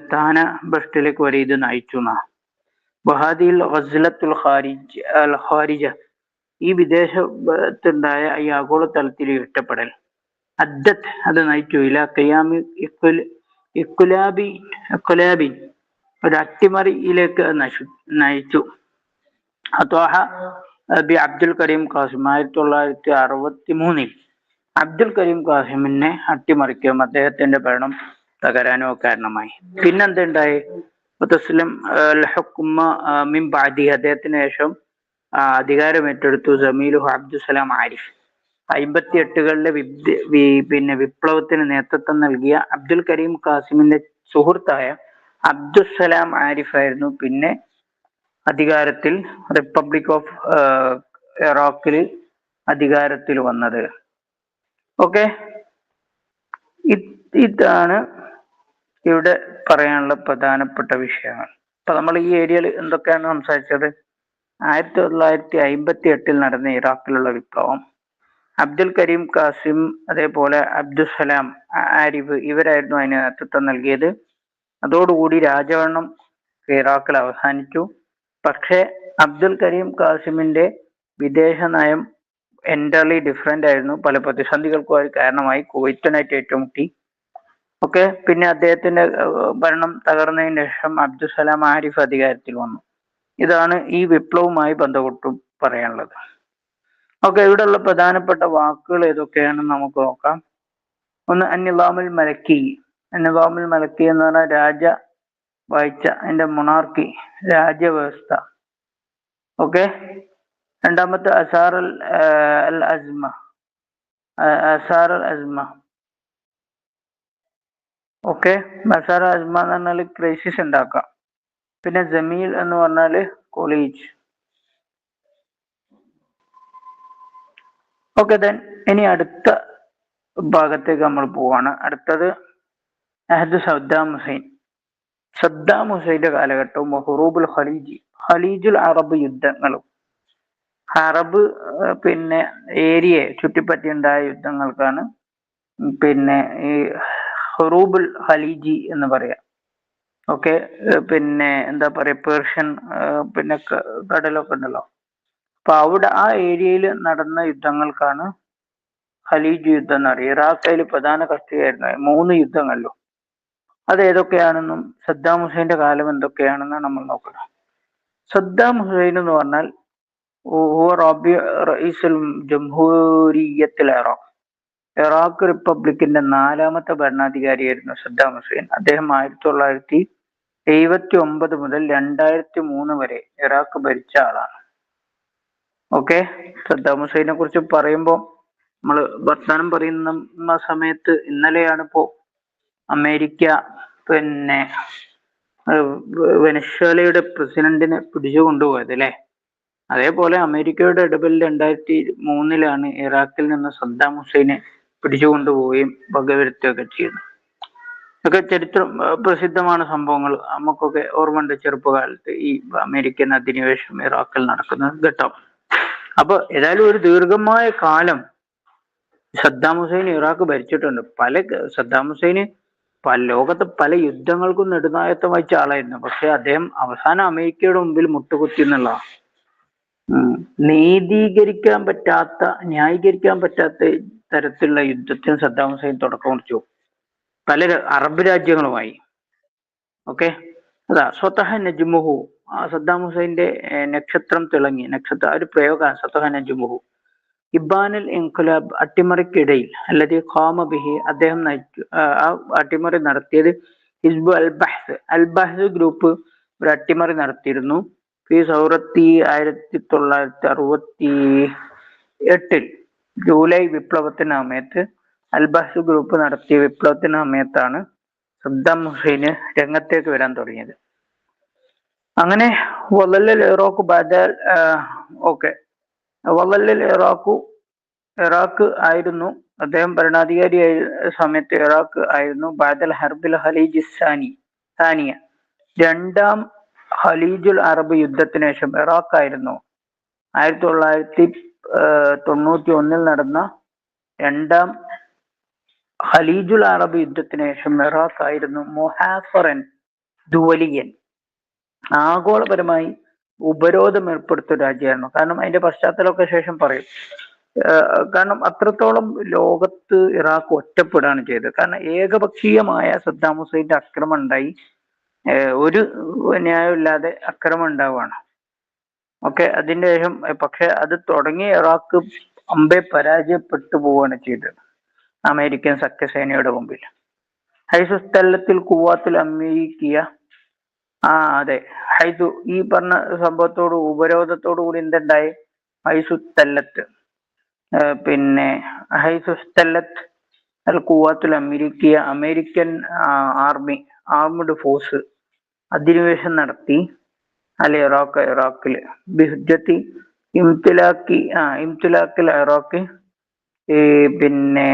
Speaker 1: സ്ഥാനഭ്രഷ്ടിലേക്ക് വരെ ഇത് നയിച്ചു എന്നാ. വഹാദിൽ ഗസ്ലത്തുൽ ഖാരിജ, ഈ വിദേശത്തുണ്ടായ ഈ ആഗോളതലത്തിൽ ഒറ്റപ്പെടൽ അദ്ദത്ത്, അത് നയിച്ചു ഇല ഖിയാമി ഇഖ്ലാബിൻ, ഒരു അട്ടിമറിയിലേക്ക് നയിച്ചു. അത്വാഹ ബി അബ്ദുൽ കരീം കാസിം, 1963 അബ്ദുൽ കരീം കാസിമിനെ അട്ടിമറിക്കുകയും അദ്ദേഹത്തിന്റെ ഭരണം തകരാനോ കാരണമായി. പിന്നെന്തുണ്ടായി? തസ്ലിം ഹുക്മ മിൻ ബഅദി, അദ്ദേഹത്തിന് ശേഷം അധികാരം ഏറ്റെടുത്തു ജമീലുഹു അബ്ദുസലാം ആരിഫ്. 58കളിലെ പിന്നെ വിപ്ലവത്തിന് നേതൃത്വം നൽകിയ അബ്ദുൽ കരീം കാസിമിന്റെ സുഹൃത്തായ അബ്ദുസലാം ആരിഫ് ആയിരുന്നു പിന്നെ അധികാരത്തിൽ, റിപ്പബ്ലിക് ഓഫ് ഇറാഖിൽ അധികാരത്തിൽ വന്നത്. ഇതാണ് ഇവിടെ പറയാനുള്ള പ്രധാനപ്പെട്ട വിഷയങ്ങൾ. അപ്പൊ നമ്മൾ ഈ ഏരിയയിൽ എന്തൊക്കെയാണ് സംസാരിച്ചത്? 1958 നടന്ന ഇറാഖിലുള്ള വിപ്ലവം, അബ്ദുൽ കരീം കാസിം അതേപോലെ അബ്ദുസലാം ആരിഫ് ഇവരായിരുന്നു അതിന് നേതൃത്വം നൽകിയത്. അതോടുകൂടി രാജഭരണം ഇറാഖിൽ അവസാനിച്ചു. പക്ഷെ അബ്ദുൽ കരീം കാസിമിന്റെ വിദേശ നയം എൻ്റർലി ഡിഫറെന്റ് ആയിരുന്നു. പല പ്രതിസന്ധികൾക്കും അത് കാരണമായി. കുവൈറ്റുമായിട്ട് ഏറ്റുമുട്ടി. പിന്നെ അദ്ദേഹത്തിന്റെ ഭരണം തകർന്നതിന് ശേഷം അബ്ദുസലാം ആരിഫ് അധികാരത്തിൽ വന്നു. ഇതാണ് ഈ വിപ്ലവവുമായി ബന്ധപ്പെട്ട് പറയാനുള്ളത്. ഇവിടെയുള്ള പ്രധാനപ്പെട്ട വാക്കുകൾ ഏതൊക്കെയാണെന്ന് നമുക്ക് നോക്കാം. ഒന്ന് അന്നിലാമുൽ മലക്കി. അന്നിലാമുൽ മലക്കി എന്ന് പറഞ്ഞാൽ രാജ വാഴ്ച, അതിന്റെ മൊണാർക്കി, രാജ്യവ്യവസ്ഥ. രണ്ടാമത്തെ അസാർ അൽ അസ്മ. അസാർ അൽ അസ്മ അസാർ അസ്മ എന്ന് പറഞ്ഞാൽ ക്രൈസിസ് ഉണ്ടാക്കാം. പിന്നെ ജമീൽ എന്ന് പറഞ്ഞാല് കോളേജ്. ഇനി അടുത്ത ഭാഗത്തേക്ക് നമ്മൾ പോവാണ്. അടുത്തത് അഹദ് സദ്ദാം ഹുസൈൻ. സദ്ദാം ഹുസൈന്റെ കാലഘട്ടവും ഹുറൂബുൽ ഖലീജുൽ അറബ് യുദ്ധങ്ങളും, അറബ് പിന്നെ ഏരിയയെ ചുറ്റിപ്പറ്റിയുണ്ടായ യുദ്ധങ്ങൾക്കാണ് പിന്നെ ഈ ഹുറൂബുൽ ഖലീജി എന്ന് പറയാം. പിന്നെ എന്താ പറയാ, പേർഷ്യൻ പിന്നെ കടലൊക്കെ ഉണ്ടല്ലോ. അപ്പൊ അവിടെ ആ ഏരിയയിൽ നടന്ന യുദ്ധങ്ങൾക്കാണ് ഖലീജ് യുദ്ധം എന്ന് പറയുക. ഇറാഖ് അതിൽ പ്രധാന കക്ഷിയായിരുന്നു 3 യുദ്ധങ്ങളിലും. അത് ഏതൊക്കെയാണെന്നും സദ്ദാം ഹുസൈന്റെ കാലം എന്തൊക്കെയാണെന്നാണ് നമ്മൾ നോക്കുന്നത്. സദ്ദാം ഹുസൈൻ എന്ന് പറഞ്ഞാൽ هو رابع رئيس جمهورية العراق. ഇറാഖ് റിപ്പബ്ലിക്കിന്റെ 4ാമത്തെ ഭരണാധികാരിയായിരുന്നു സദ്ദാം ഹുസൈൻ. അദ്ദേഹം 1979 മുതൽ 2003 വരെ ഇറാഖ് ഭരിച്ച ആളാണ്. ഓക്കെ, സദ്ദാം ഹുസൈനെ കുറിച്ച് പറയുമ്പോൾ നമ്മൾ വർത്തമാനം പറയുന്ന സമയത്ത് ഇന്നലെയാണ് അമേരിക്ക പിന്നെ വെനസ്വേലയുടെ പ്രസിഡന്റിനെ പിടിച്ചു കൊണ്ടുപോയത് അല്ലെ. അതേപോലെ അമേരിക്കയുടെ ഇടപെടൽ 2003 ഇറാഖിൽ നിന്ന് സദ്ദാം ഹുസൈനെ പിടിച്ചുകൊണ്ടുപോവുകയും വകവരുത്തുകയൊക്കെ ചെയ്യുന്നു. ഇതൊക്കെ ചരിത്രം പ്രസിദ്ധമാണ് സംഭവങ്ങൾ. നമുക്കൊക്കെ ഓർമ്മയുണ്ട് ചെറുപ്പകാലത്ത് ഈ അമേരിക്കൻ അധിനിവേശം ഇറാഖിൽ നടക്കുന്ന ഘട്ടം. അപ്പൊ ഏതായാലും ഒരു ദീർഘമായ കാലം സദ്ദാം ഹുസൈൻ ഇറാഖ് ഭരിച്ചിട്ടുണ്ട്. സദ്ദാം ഹുസൈന് ലോകത്തെ പല യുദ്ധങ്ങൾക്കും നെടുനായത്വം വഹിച്ച ആളായിരുന്നു. പക്ഷെ അദ്ദേഹം അവസാനം അമേരിക്കയുടെ മുമ്പിൽ മുട്ടുകുത്തി എന്നുള്ളതാണ്. ന്യായീകരിക്കാൻ പറ്റാത്ത തരത്തിലുള്ള യുദ്ധത്തിന് സദ്ദാം ഹുസൈൻ തുടക്കം കുറിച്ചു പല അറബ് രാജ്യങ്ങളുമായി. ഓക്കെ, അതാ സ്വതഹ നജ്മുഹു, സദ്ദാം ഹുസൈന്റെ നക്ഷത്രം തിളങ്ങി. ഒരു പ്രയോഗമാണ് സ്വതഹ നജ്മുഹു. ഇബാനുൽ ഇൻഖിലാബ്, അട്ടിമറിക്കിടയിൽ അല്ലതി ഖാമ ബിഹി, അദ്ദേഹം നയിച്ചു. ആ അട്ടിമറി നടത്തിയത് ഹിസ്ബു അൽ ബഹ്സ് ഗ്രൂപ്പ് ഒരു അട്ടിമറി നടത്തിയിരുന്നു. ഫി സൗറത്തി 1968 ജൂലൈ വിപ്ലവത്തിന് സമയത്ത് അൽ ബഹ്സ് ഗ്രൂപ്പ് നടത്തിയ വിപ്ലവത്തിന് സമയത്താണ് സദ്ദാം ഹുസൈന് രംഗത്തേക്ക് വരാൻ തുടങ്ങിയത്. അങ്ങനെ ഇറാഖ് ആയിരുന്നു അദ്ദേഹം ഭരണാധികാരിയായ സമയത്ത്. ഇറാഖ് ആയിരുന്നു ബാദൽ ഹർബിൽ ഖലീജ് സാനിയ, രണ്ടാം ഖലീജുൽ അറബ് യുദ്ധത്തിന് ശേഷം ഇറാഖ് ആയിരുന്നു 1991 നടന്ന രണ്ടാം ഖലീജുൽ അറബ് യുദ്ധത്തിന് ശേഷം ഇറാഖ് ആയിരുന്നു മുഹാസറൻ ദുവലിയൻ, ആഗോളപരമായി ഉപരോധം ഏർപ്പെടുത്തിയ രാജ്യമായിരുന്നു. കാരണം അതിന്റെ പശ്ചാത്തലമൊക്കെ ശേഷം പറയും. കാരണം അത്രത്തോളം ലോകത്ത് ഇറാഖ് ഒറ്റപ്പെടുകയാണ് ചെയ്തത്. കാരണം ഏകപക്ഷീയമായ സദ്ദാം ഹുസൈന്റെ ആക്രമണം ഉണ്ടായി, ഒരു ന്യായമില്ലാതെ ആക്രമണം ഉണ്ടാവുകയാണ്. ഓക്കെ, അതിന്റെ ശേഷം പക്ഷെ അത് തുടങ്ങിയ ഇറാഖ് അമ്പെ പരാജയപ്പെട്ടു പോവുകയാണ് ചെയ്തത് അമേരിക്കൻ സഖ്യസേനയുടെ മുമ്പിൽ. ഹൈസുസ്ഥലത്തിൽ കുവാത്തിൽ അമേരിക്കിയ അതെ, ഹൈസു ഈ പറഞ്ഞ സംഭവത്തോട് ഉപരോധത്തോടു കൂടി എന്തുണ്ടായി? ഹൈസുസ്ഥലത്ത് പിന്നെ ഹൈസുസ്ഥലത്ത് അൽ കുവാത്തുൽ അമേരിക്കിയ, അമേരിക്കൻ ആർമ്ഡ് ഫോഴ്സ് അധിനിവേശം നടത്തി അല്ലെ ഇറാഖില് ബിഹുജ്ജത്തി ഇംതിലാക്കിൽ ഇറാഖ് പിന്നെ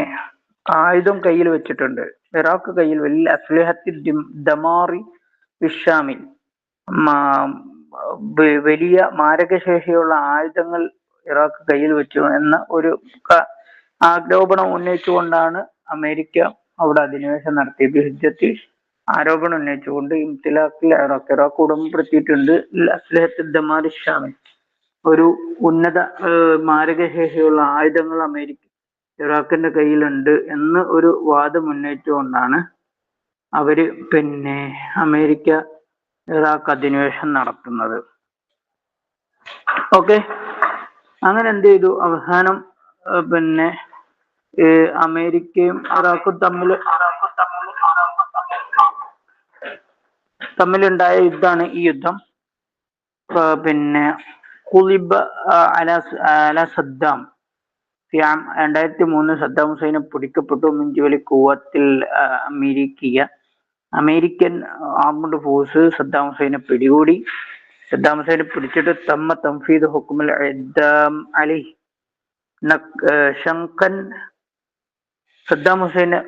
Speaker 1: ആയുധം കയ്യിൽ വെച്ചിട്ടുണ്ട്. ഇറാഖ് കയ്യിൽ വലിയ അസ്ലിഹത്തി ദമാറി വിഷാമിൽ, വലിയ മാരകശേഷിയുള്ള ആയുധങ്ങൾ ഇറാഖ് കയ്യിൽ വെച്ചു എന്ന ഒരു ആരോപണം ഉന്നയിച്ചുകൊണ്ടാണ് അമേരിക്ക അവിടെ അധിനിവേശം നടത്തിയത്. ബിഹുജ്ജത്തി ആരോപണം ഉന്നയിച്ചുകൊണ്ട് ഇംതിലാക്കിൽ ഇറാഖ് ഉടമപ്പെടുത്തിയിട്ടുണ്ട് അസ്ലിഹത്തി ദമാറി ഷാമിൽ, ഒരു ഉന്നത മാരകശേഷിയുള്ള ആയുധങ്ങൾ ഇറാഖിന്റെ കയ്യിലുണ്ട് എന്ന് ഒരു വാദം ഉന്നയിച്ചുകൊണ്ടാണ് അവര് പിന്നെ അമേരിക്ക ഇറാഖ് അധിനിവേശം നടത്തുന്നത്. ഓക്കെ, അങ്ങനെ എന്ത് ചെയ്തു? അവസാനം പിന്നെ അമേരിക്കയും ഇറാഖും തമ്മിലുണ്ടായ യുദ്ധമാണ് ഈ യുദ്ധം. പിന്നെ കുലിബ അല സദ്ദാം 2003 സദ്ദാം ഹുസൈനെ പിടിക്കപ്പെട്ടു. മിഞ്ചുവലി കൂവത്തിൽ അമേരിക്കൻ ആർമ്ഡ് ഫോഴ്സ് സദ്ദാം ഹുസൈനെ പിടികൂടി. സദ്ദാം ഹുസൈനെ പിടിച്ചിട്ട് തംഫീദ് ഹുക്മുൽ ഇദ്ദാം അലൈഹി ശങ്കൻ സദ്ദാം ഹുസൈന്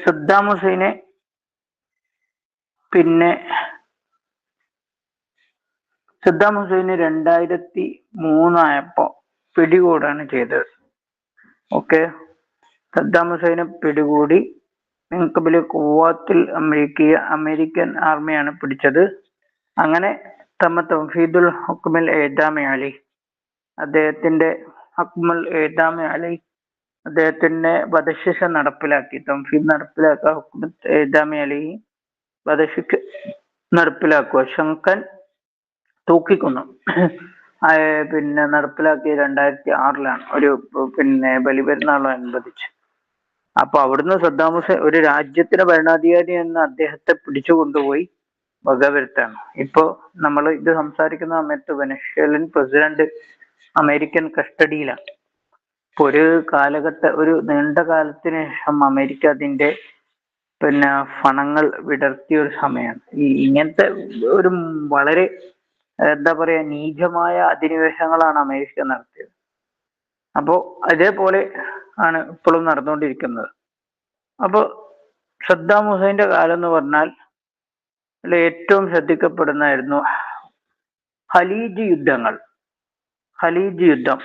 Speaker 1: സദ്ദാം ഹുസൈനെ പിന്നെ സദ്ദാം ഹുസൈന് 2003 ആയപ്പോ പിടികൂടാണ് ചെയ്തത്. സദ്ദാം ഹുസൈനെ പിടികൂടി മിൻകബിലെ കുവ്വാത്തിൽ അമേരിക്കൻ ആർമിയാണ് പിടിച്ചത്. അങ്ങനെ തൗഫീദുൽ ഹുക്മിൽ ഏദാമി അലി അദ്ദേഹത്തിന്റെ ഹുക്മുൽ ഏദാമി അലി അദ്ദേഹത്തിന്റെ വധശിക്ഷ നടപ്പിലാക്കി. തൗഫീദ് നടപ്പിലാക്കുക, ഹുക്മുൽ ഏദാമി അലി വധശിക്ഷ നടപ്പിലാക്കുക. ശങ്കൻ തൂക്കിക്കൊന്നു. പിന്നെ നടപ്പിലാക്കി 2006 ഒരു ബലിപെരുന്നാളോടനുബന്ധിച്ച്. അപ്പൊ അവിടുന്ന് സദ്ദാം ഹുസൈൻ ഒരു രാജ്യത്തിന്റെ ഭരണാധികാരി എന്ന അദ്ദേഹത്തെ പിടിച്ചു കൊണ്ടുപോയി വകവരുത്താണ്. ഇപ്പോ നമ്മൾ ഇത് സംസാരിക്കുന്ന സമയത്ത് വെനസ്വേലൻ പ്രസിഡന്റ് അമേരിക്കൻ കസ്റ്റഡിയിലാണ്. ഇപ്പൊ ഒരു നീണ്ട കാലത്തിന് ശേഷം അമേരിക്ക അതിന്റെ പണങ്ങൾ വിടർത്തിയ ഒരു സമയമാണ്. ഇങ്ങനത്തെ ഒരു വളരെ എന്താ പറയാ നീചമായ അധിനിവേശങ്ങളാണ് അമേരിക്ക നടത്തിയത്. അപ്പോ അതേപോലെ ആണ് ഇപ്പോഴും നടന്നുകൊണ്ടിരിക്കുന്നത്. അപ്പൊ സദ്ദാം ഹുസൈന്റെ കാലം എന്ന് പറഞ്ഞാൽ ഏറ്റവും ശ്രദ്ധിക്കപ്പെടുന്നതായിരുന്നു ഖലീജ് യുദ്ധം.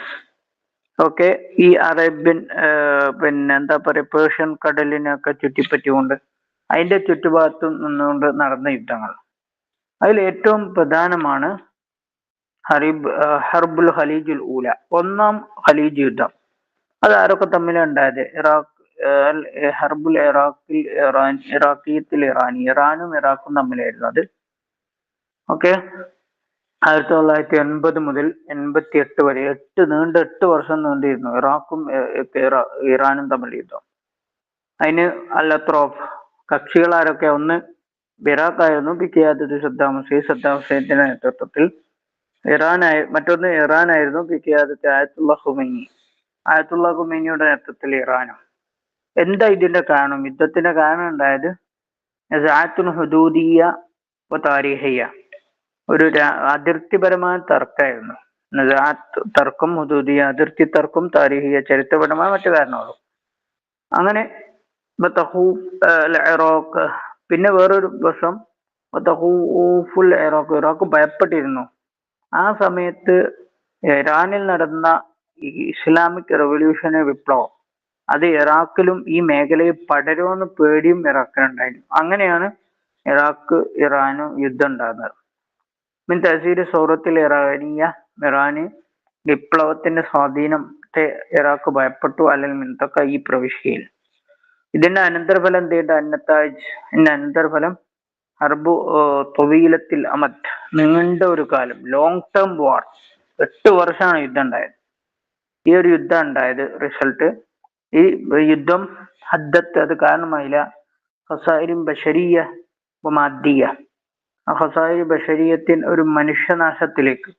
Speaker 1: ഓക്കെ, ഈ അറേബ്യൻ എന്താ പറയാ പേർഷ്യൻ കടലിനൊക്കെ ചുറ്റിപ്പറ്റിക്കൊണ്ട് അതിന്റെ ചുറ്റുഭാഗത്തും നിന്നുകൊണ്ട് നടന്ന യുദ്ധങ്ങൾ. അതിൽ ഏറ്റവും പ്രധാനമാണ് ഹർബുൽ ഖലീജുൽ ഊല, ഒന്നാം ഖലീജ് യുദ്ധം. അത് ആരൊക്കെ തമ്മിലാണ് ഉണ്ടായത്? ഹർബുൽ ഇറാനും ഇറാഖും തമ്മിലായിരുന്നു അത്. ഓക്കെ, 1980 മുതൽ 88 വരെ 8 വർഷം നീണ്ടിരുന്നു ഇറാഖും ഇറാനും തമ്മിൽ യുദ്ധം. അതിന് അൽ-അത്റാഫ് കക്ഷികൾ ആരൊക്കെ? ഒന്ന് ഇറാഖ് ആയിരുന്നു, സദ്ദാം ഹുസൈന്റെ നേതൃത്വത്തിൽ. മറ്റൊന്ന് ഇറാനായിരുന്നു, ആയത്തുള്ള ഖുമൈനിയുടെ നേതൃത്വത്തിൽ ഇറാനും. എന്താ ഇതിന്റെ കാരണം? യുദ്ധത്തിന്റെ കാരണം ഉണ്ടായത് ഹുദൂദിയ താരിഖിയ, ഒരു അതിർത്തിപരമായ തർക്കമായിരുന്നു. തർക്കം, ഹുദൂദിയ അതിർത്തി തർക്കം, താരിഖിയ ചരിത്രപരമായ മറ്റു കാരണങ്ങളും. അങ്ങനെ ഇറാഖ്, പിന്നെ വേറൊരു വശം ഇറാഖ് ഭയപ്പെട്ടിരുന്നു. ആ സമയത്ത് ഇറാനിൽ നടന്ന ഇസ്ലാമിക് റവല്യൂഷന് വിപ്ലവം അത് ഇറാഖിലും ഈ മേഖലയിൽ പടരുമെന്ന് പേടിയും ഇറാഖിനുണ്ടായിരുന്നു. അങ്ങനെയാണ് ഇറാനും യുദ്ധം ഉണ്ടാകുന്നത്. മിൻ തസീർ സൗറത്തിൽ ഇറാന് വിപ്ലവത്തിന്റെ സ്വാധീനത്തെ ഇറാഖ് ഭയപ്പെട്ടു. അല്ലെങ്കിൽ മിൻതക്ക ഈ പ്രവിശ്യയിൽ. ഇതിന്റെ അനന്തരഫലം അനന്തരഫലം ഹർബു തൊവീലത്തിൽ അമദ്, നീണ്ട ഒരു കാലം, ലോങ് ടേം വാർ. 8 വർഷമാണ് യുദ്ധം ഉണ്ടായത്. ഈ ഒരു യുദ്ധം ഉണ്ടായത് റിസൾട്ട്, ഈ യുദ്ധം അത് കാരണമായില്ല ഖസായിരും ബഷരിയ മാദ്ദിയ, ബഷരിയത്തിൻ ഒരു മനുഷ്യനാശത്തിലേക്ക്,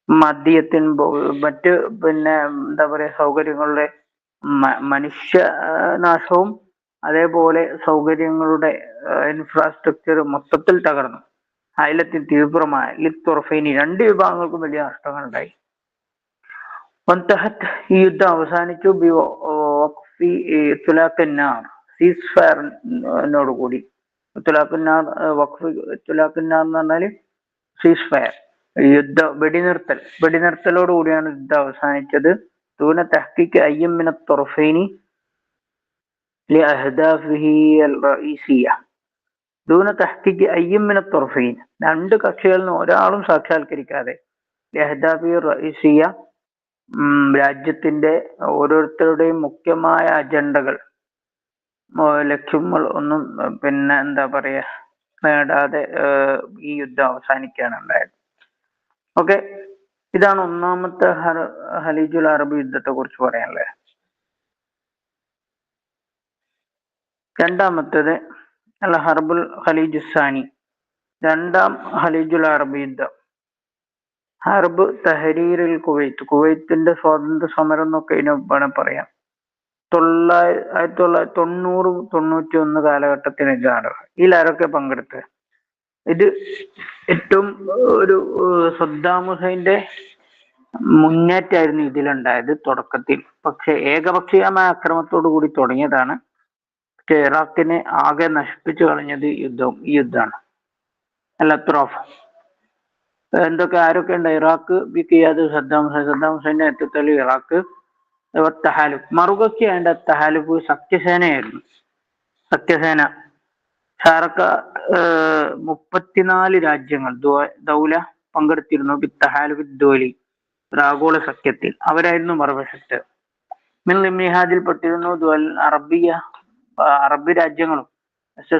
Speaker 1: മാദ്ദിയത്തിൻ മറ്റ് എന്താ പറയാ സൗകര്യങ്ങളുടെ മനുഷ്യനാശവും അതേപോലെ സൗകര്യങ്ങളുടെ ഇൻഫ്രാസ്ട്രക്ചർ മൊത്തത്തിൽ തകർന്നു. അയലത്തിൽ തീവ്രമായ ലിത്തുറഫൈനി, 2 വിഭാഗങ്ങൾക്കും വലിയ നഷ്ടങ്ങൾ ഉണ്ടായി. ഈ യുദ്ധം അവസാനിച്ചു സീസ് ഫയറിനോടുകൂടി. തുലാഖുന്നാർ എന്ന് പറഞ്ഞാല് സീസ് ഫയർ, വെടിനിർത്തലോട് കൂടിയാണ് യുദ്ധം അവസാനിച്ചത്. ദൂന തഹ്ഖീഖ് അയ്യിൻ മിന ത്വറഫൈനി لأهدافه الرئيسية. ദൂന തഹ്ഖീഖ് അയ്യിൻ മിന ത്വറഫൈൻ, 2 കക്ഷികളിൽ നിന്ന് ഒരാളും സാക്ഷാത്കരിക്കാതെ ലഅഹ്ദാഫിഹി റഈസിയ, രാജ്യത്തിന്റെ ഓരോരുത്തരുടെയും മുഖ്യമായ അജണ്ടകൾ, ലക്ഷ്യങ്ങൾ ഒന്നും എന്താ പറയാ നേടാതെ ഈ യുദ്ധം അവസാനിക്കുകയാണ് ഉണ്ടായത്. ഓക്കെ, ഇതാണ് ഒന്നാമത്തെ ഖലീജുൽ അറബ് യുദ്ധത്തെ കുറിച്ച് പറയാനുള്ളത്. രണ്ടാമത്തേത് അൽ ഹർബുൽ ഖലീജ് സാനി, രണ്ടാം ഖലീജുൽ അറബ് യുദ്ധം. ഹർബ് തഹരീറിൽ കുവൈത്തിന്റെ സ്വാതന്ത്ര്യ സമരം എന്നൊക്കെ ഇതിനെ വേണം പറയാം. 1990-91 കാലഘട്ടത്തിലാണ്. ഇതിലാരൊക്കെ പങ്കെടുത്ത്? ഇത് ഏറ്റവും ഒരു സദ്ദാം ഹുസൈന്റെ മുന്നേറ്റായിരുന്നു ഇതിലുണ്ടായത് തുടക്കത്തിൽ. പക്ഷെ ഏകപക്ഷീയമായ അക്രമത്തോടു കൂടി തുടങ്ങിയതാണ്. പക്ഷെ ഇറാഖിനെ ആകെ നശിപ്പിച്ചു കളഞ്ഞത് ഈ യുദ്ധമാണ്. അൽ-അത്റാഫ് എന്തൊക്കെ ആരൊക്കെ ഉണ്ട്? ഇറാഖ് സദ്ദാം ഹുസൈന്റെ നേതൃത്വത്തിൽ ഇറാഖ് തഹാലുഫ്, മറുകക്ഷിയായ തഹാലുഫ് സഖ്യസേനയായിരുന്നു. സഖ്യസേന ഷാർക്ക 34 രാജ്യങ്ങൾ ദൗല പങ്കെടുത്തിരുന്നു. ബിത്തഹാലുദ്ദോലി ഒരു ആഗോള സഖ്യത്തിൽ അവരായിരുന്നു മറുവശത്ത്. മിൻ ലിംനിഹാജിൽ പെട്ടിരുന്നു ദുവൽ അറബിയ അറബ് രാജ്യങ്ങളും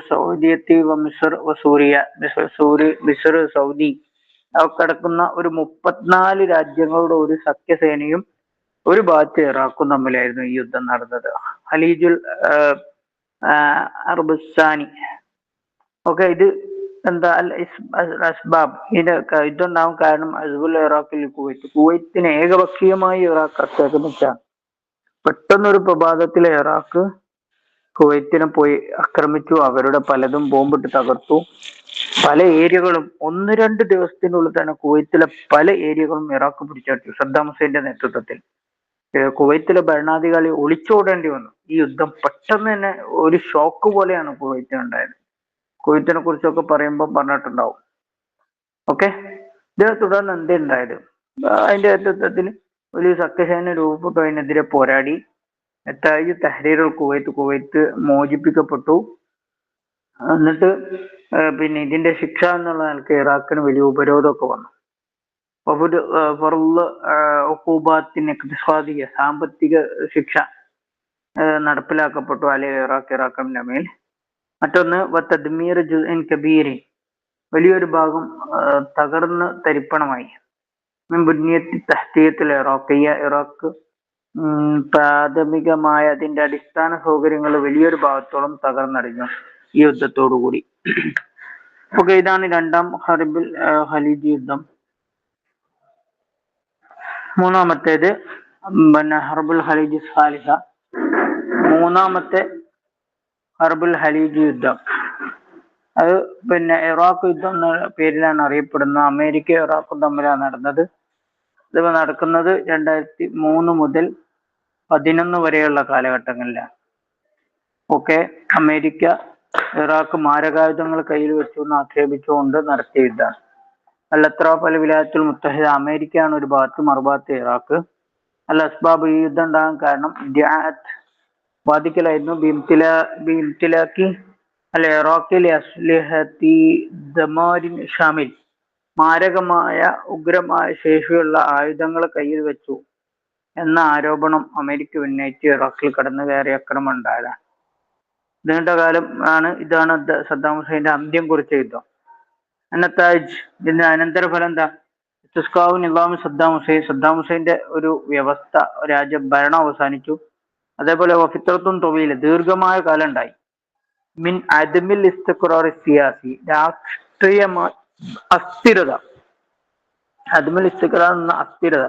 Speaker 1: സൗദിയത്തി മിസർ സൂറിയ മിസർ സൗദി ഒക്കെ അടക്കുന്ന ഒരു 34 രാജ്യങ്ങളുടെ ഒരു സഖ്യസേനയും ഒരു ഭാഗത്ത് ഇറാഖും തമ്മിലായിരുന്നു ഈ യുദ്ധം നടന്നത്. ഖലീജുൽ അർബുസാനി ഓക്കെ. ഇത് എന്താ അസ്ബാബ് ഇതിന്റെ യുദ്ധം ഉണ്ടാവാൻ കാരണം ഹസ്ബുൽ ഇറാഖിൽ കുവൈത്തിനെ ഏകപക്ഷീയമായി ഇറാഖ് ആക്രമിച്ചാണ്. പെട്ടെന്നൊരു പ്രഭാതത്തിലെ ഇറാഖ് കുവൈത്തിനെ പോയി ആക്രമിച്ചു. അവരുടെ പലതും ബോംബിട്ട് തകർത്തു. പല ഏരിയകളും 1-2 ദിവസത്തിനുള്ളിൽ തന്നെ കുവൈത്തിലെ പല ഏരിയകളും ഇറാഖ് പിടിച്ചെടുത്തു. സദ്ദാം ഹുസൈന്റെ നേതൃത്വത്തിൽ കുവൈത്തിലെ ഭരണാധികാരി ഒളിച്ചോടേണ്ടി വന്നു. ഈ യുദ്ധം പെട്ടെന്ന് തന്നെ ഒരു ഷോക്ക് പോലെയാണ് കുവൈത്തിന് ഉണ്ടായത്. കുവൈത്തിനെ കുറിച്ചൊക്കെ പറയുമ്പോൾ പറഞ്ഞിട്ടുണ്ടാവും. ഓക്കെ. ഇതിനെ തുടർന്ന് എന്തുണ്ടായത്? അതിന്റെ നേതൃത്വത്തിൽ വലിയ സഖ്യസേന രൂപപ്പെട്ടു. അതിനെതിരെ പോരാടി. നെതാജ് തഹ്രീറുൽ കുവൈത്ത് മോചിപ്പിക്കപ്പെട്ടു. എന്നിട്ട് പിന്നെ ഇതിന്റെ ശിക്ഷ എന്നുള്ള നിലക്ക് ഇറാഖിന് വലിയ ഉപരോധമൊക്കെ വന്നു. സാമ്പത്തിക ശിക്ഷ നടപ്പിലാക്കപ്പെട്ടു അല്ലെ ഇറാഖിന്റെ മേൽ. മറ്റൊന്ന് തദ്മീർ ജുസ്ഇൻ കബീരി വലിയൊരു ഭാഗം തകർന്ന് തരിപ്പണമായി. ബുനിയത്തി തഹ്തിയത്തുൽ ഇറാഖിയ്യ ഇറാഖ് പ്രാഥമികമായ അതിന്റെ അടിസ്ഥാന സൗകര്യങ്ങൾ വലിയൊരു ഭാഗത്തോളം തകർന്നടിഞ്ഞു ഈ യുദ്ധത്തോടു കൂടി. ഓക്കെ. ഇതാണ് രണ്ടാം ഹർബുൽ ഖലീജ് യുദ്ധം. മൂന്നാമത്തേത് പിന്നെ ഹർബുൽ ഖലീജ് സാലിസ, മൂന്നാമത്തെ ഹർബുൽ ഖലീജ് യുദ്ധം. അത് പിന്നെ ഇറാഖ് യുദ്ധം എന്ന പേരിലാണ് അറിയപ്പെടുന്നത്. അമേരിക്ക ഇറാഖും തമ്മിലാണ് നടന്നത്. ഇത് നടക്കുന്നത് 2003 മുതൽ 2011 വരെയുള്ള കാലഘട്ടങ്ങളിലാണ്. ഓക്കെ. അമേരിക്ക ഇറാഖ് മാരകായുധങ്ങൾ കയ്യിൽ വെച്ചു എന്ന് ആക്ഷേപിച്ചുകൊണ്ട് നടത്തിയ യുദ്ധമാണ്. അൽ-അത്റാഫ് അൽ വിലായത്തുൽ മുത്തഹിദ അമേരിക്കയാണ് ഒരു ഭാഗത്ത്, മറുഭാഗത്ത് ഇറാഖ്. അൽ അസ്ബാബ് ഈ യുദ്ധം ഉണ്ടാകാൻ കാരണം വാദിക്കലായിരുന്നു. ബിംതിലാക്കി അൽ ഇറാഖിലെ അസ്ലിഹത്തി ദമാരിൻ ഷാമിൽ മാരകമായ ഉഗ്രമായ ശേഷിയുള്ള ആയുധങ്ങൾ കയ്യിൽ വെച്ചു എന്ന ആരോപണം അമേരിക്ക ഉന്നയിച്ച് ഇറാഖിൽ കടന്നു കയറി ആക്രമണം ഉണ്ടായതാണ്. നീണ്ടകാലം ഇതാണ് സദ്ദാം ഹുസൈന്റെ അന്ത്യം കുറിച്ച യുദ്ധം. അന്നത്താജ് ഇതിന്റെ അനന്തരഫലം എന്താ? നിലാമി സദ്ദാം ഹുസൈന്റെ ഒരു വ്യവസ്ഥ ഭരണം അവസാനിച്ചു. അതേപോലെ ഫിത്രത്തുൻ തൊവീല ദീർഘമായ കാലം ഉണ്ടായി. മിൻ അദമിൽ ഇസ്തിഖ്റാർ സിയാസി രാഷ്ട്രീയമായി അസ്ഥിരത. അദമിൽ ഇസ്തിഖ്റാർ എന്ന അസ്ഥിരത,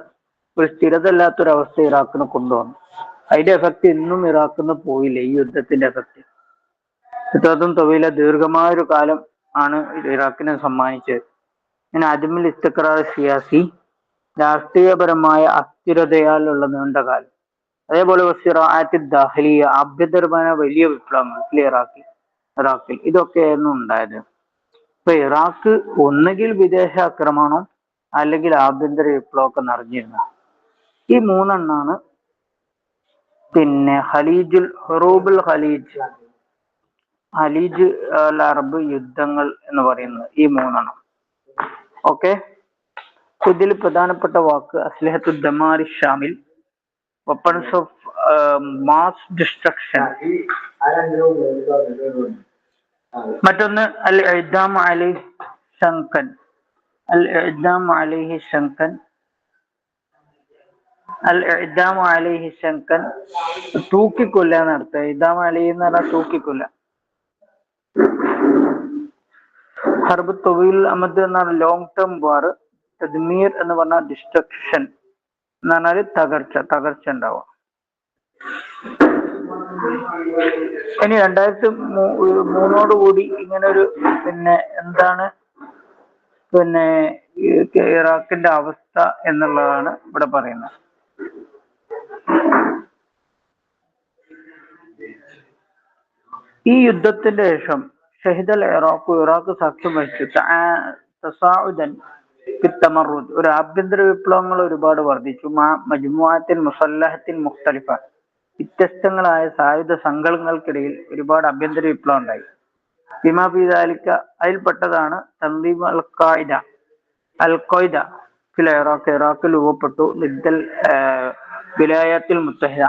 Speaker 1: ഒരു സ്ഥിരത ഇല്ലാത്തൊരവസ്ഥ ഇറാഖിന് കൊണ്ടുവന്നു. അതിന്റെ എഫക്ട് ഇന്നും ഇറാഖിന്ന് പോയില്ല. ഈ യുദ്ധത്തിന്റെ എഫക്ട് ഫിത്രത്തുൻ തൊവീല ദീർഘമായ ഒരു കാലം ആണ് ഇറാഖിനെ സമ്മാനിച്ചത്. ഇങ്ങനെ അദമിൽ ഇസ്തിഖ്റാർ സിയാസി രാഷ്ട്രീയപരമായ അസ്ഥിരതയാലുള്ള നീണ്ടകാലം. അതേപോലെ ദാഖിലിയ ആഭ്യന്തരമായ വലിയ വിപ്ലവങ്ങൾ ഇറാഖിൽ ഇതൊക്കെയായിരുന്നു ഉണ്ടായത്. ഇപ്പൊ ഇറാഖ് ഒന്നുകിൽ വിദേശ ആക്രമണം അല്ലെങ്കിൽ ആഭ്യന്തര വിപ്ലവമൊക്കെ നിറഞ്ഞിരുന്നു. ഈ മൂന്നെണ്ണാണ് പിന്നെ ഹുറൂബുൽ ഖലീജ് അൽ അറബ് യുദ്ധങ്ങൾ എന്ന് പറയുന്നത് ഈ മൂന്നെണ്ണം. ഓക്കെ. ഇതിൽ പ്രധാനപ്പെട്ട വാക്ക് അസ്ലിഹത്തു ദമാരി Shamil weapons of mass destruction. മറ്റൊന്ന് അൽ ഇഅ്ദാം അലൈഹി ശങ്കൻ തൂക്കിക്കൊല്ല നടത്തുക. ഇഅ്ദാം അലൈഹി എന്ന് പറഞ്ഞാൽ തൂക്കിക്കൊല്ല. ഹർബ് തൊവീൽ അമദ് എന്ന് പറഞ്ഞാൽ ലോങ് ടേം വാർ. തദ്മീർ എന്ന് പറഞ്ഞാൽ ഡിസ്ട്രക്ഷൻ എന്ന് പറഞ്ഞാൽ തകർച്ച ഉണ്ടാവുക. ഇനി 2003 ഇങ്ങനെ ഒരു എന്താണ് ഇറാഖിന്റെ അവസ്ഥ എന്നുള്ളതാണ് ഇവിടെ പറയുന്നത്. ഈ യുദ്ധത്തിന്റെ ശേഷം ഷഹിദൽ ഇറാഖ് സാക്ഷ്യം വഹിച്ചു തസാഉദൻ ഒരു ആഭ്യന്തര വിപ്ലവങ്ങൾ ഒരുപാട് വർദ്ധിച്ചു. മജ്മുഅത്തിൻ മുസല്ലഹത്തിൻ മുഖ്തലിഫ വ്യത്യസ്തങ്ങളായ സായുധ സംഘങ്ങൾക്കിടയിൽ ഒരുപാട് ആഭ്യന്തര വിപ്ലവം ഉണ്ടായി. ബിമാ ഫി ദാലിക അതിൽപ്പെട്ടതാണ് തൻദീം അൽ ഖ്വയ്ദ ഫിൽ ഇറാഖിൽ രൂപപ്പെട്ടു. ലിദ്ദൽ വിലായത്തുൽ മുത്തഹിദ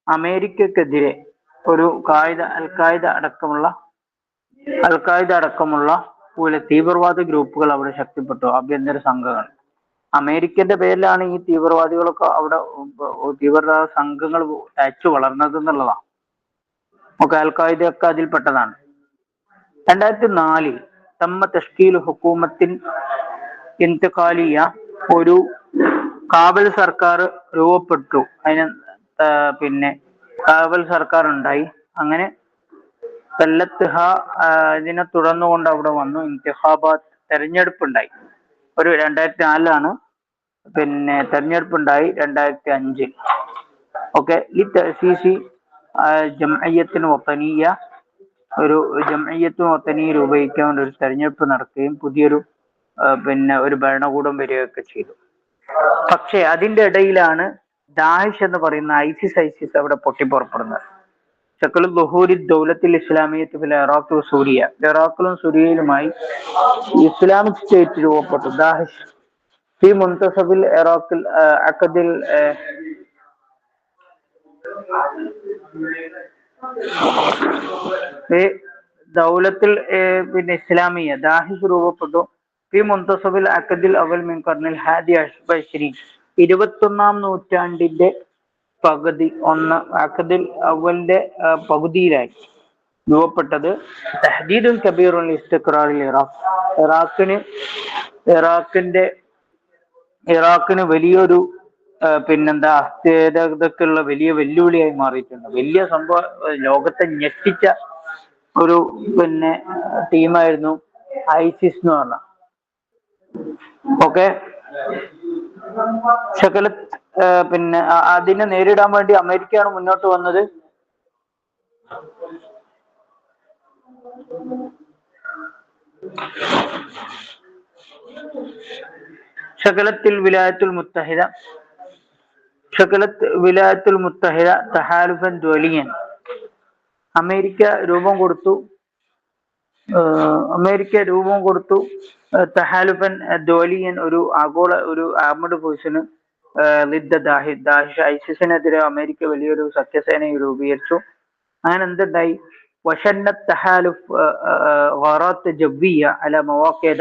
Speaker 1: അമേരിക്കക്കെതിരെ ഒരു അൽ ഖായിദ അടക്കമുള്ള പോലെ തീവ്രവാദ ഗ്രൂപ്പുകൾ അവിടെ ശക്തിപ്പെട്ടു. ആഭ്യന്തര സംഘങ്ങൾ അമേരിക്കന്റെ പേരിലാണ് ഈ തീവ്രവാദികളൊക്കെ അവിടെ തീവ്രവാദ സംഘങ്ങൾ തഴച്ചു വളർന്നത് എന്നുള്ളതാണ്. ഒക്കെ അൽ ഖായിദയൊക്കെ അതിൽപ്പെട്ടതാണ്. 2004 തമ്മ തഷ്കീൽ ഹുക്കൂമത്തിൻ ഇന്തിഖാലിയ, ഒരു കാവൽ സർക്കാർ രൂപപ്പെട്ടു. അതിന് പിന്നെ കാവൽ സർക്കാർ ഉണ്ടായി. അങ്ങനെ ഇതിനെ തുടർന്നുകൊണ്ട് അവിടെ വന്നു ഇന്തിഖാബാത്ത്, തെരഞ്ഞെടുപ്പ് ഉണ്ടായി. 2004 പിന്നെ തെരഞ്ഞെടുപ്പ് ഉണ്ടായി. 2005 ഓക്കെ. ഈ തഅസീസി ജംഇയ്യത്തുൽ വതനിയ്യ, ഒരു ജംഇയ്യത്തുൽ വതനിയ്യ രൂപീകരിക്കാൻ ഒരു തെരഞ്ഞെടുപ്പ് നടക്കുകയും പുതിയൊരു പിന്നെ ഒരു ഭരണകൂടം വരികയൊക്കെ ചെയ്തു. പക്ഷെ അതിന്റെ ഇടയിലാണ് ദാഹിഷ് എന്ന് പറയുന്ന ഐസിസ് അവിടെ പൊട്ടിപ്പുറപ്പെടുന്നത്. ശക്ലു ദുഹൂരി ദൗലത്തിൽ ഇസ്ലാമിയത്ത് ഫിൽ ഇറാഖ് സൂരിയ, ഇറാഖിലും സുരിയയിലുമായി ഇസ്ലാമിക് സ്റ്റേറ്റ് രൂപപ്പെട്ടു. ദാഹിഷ് ഫി മുൻതസഫിൽ ഇറാഖിൽ അഖദിൽ ദൗലത്തിൽ പിന്നെ ഇസ്ലാമിയ ദാഹിഷ് രൂപപ്പെട്ടു. ഫി മുൻതസഫിൽ അഖദിൽ അവൽ മിൻ ഖർനിൽ ഹാദി അശ്ബശ്രീ, 21-ാം നൂറ്റാണ്ടിന്റെ അഖദിൽ അവലിന്റെ പകുതിയിലായി രൂപപ്പെട്ടത്. തഹ്ദീദുൻ കബീറുൻ ഇസ്തിഖ്റാറിൽ ഇറാഖിന് വലിയൊരു പിന്നെന്താ അസ്ഥിരതക്കുള്ള വലിയ വെല്ലുവിളിയായി മാറിയിട്ടുണ്ട്. വലിയ സംഭവം, ലോകത്തെ ഞെട്ടിച്ച ഒരു പിന്നെ ടീമായിരുന്നു ഐസിസ് എന്ന് പറഞ്ഞ. ഓക്കെ. പിന്നെ അതിനെ നേരിടാൻ വേണ്ടി അമേരിക്കയാണ് മുന്നോട്ട് വന്നത്. ഷകലത്തിൽ വിലായത്തുൽ മുത്തഹിദ തഹാലുഫൻ ദ്വലിയൻ, അമേരിക്ക രൂപം കൊടുത്തു. തഹാലുഫൻ ദ്വലിയൻ, ഒരു ആഗോള ഒരു ആർമഡ് ഫോഴ്സിന് ദാഹിഷ് ഐസിസിനെതിരെ അമേരിക്ക വലിയൊരു സഖ്യസേന രൂപീകരിച്ചു. അങ്ങനെ എന്തുണ്ടായി? വശന്നത്ത് തഹാലുഫ് ഗാറാത്ത് ജവ്വിയ അല മവാഖിഅ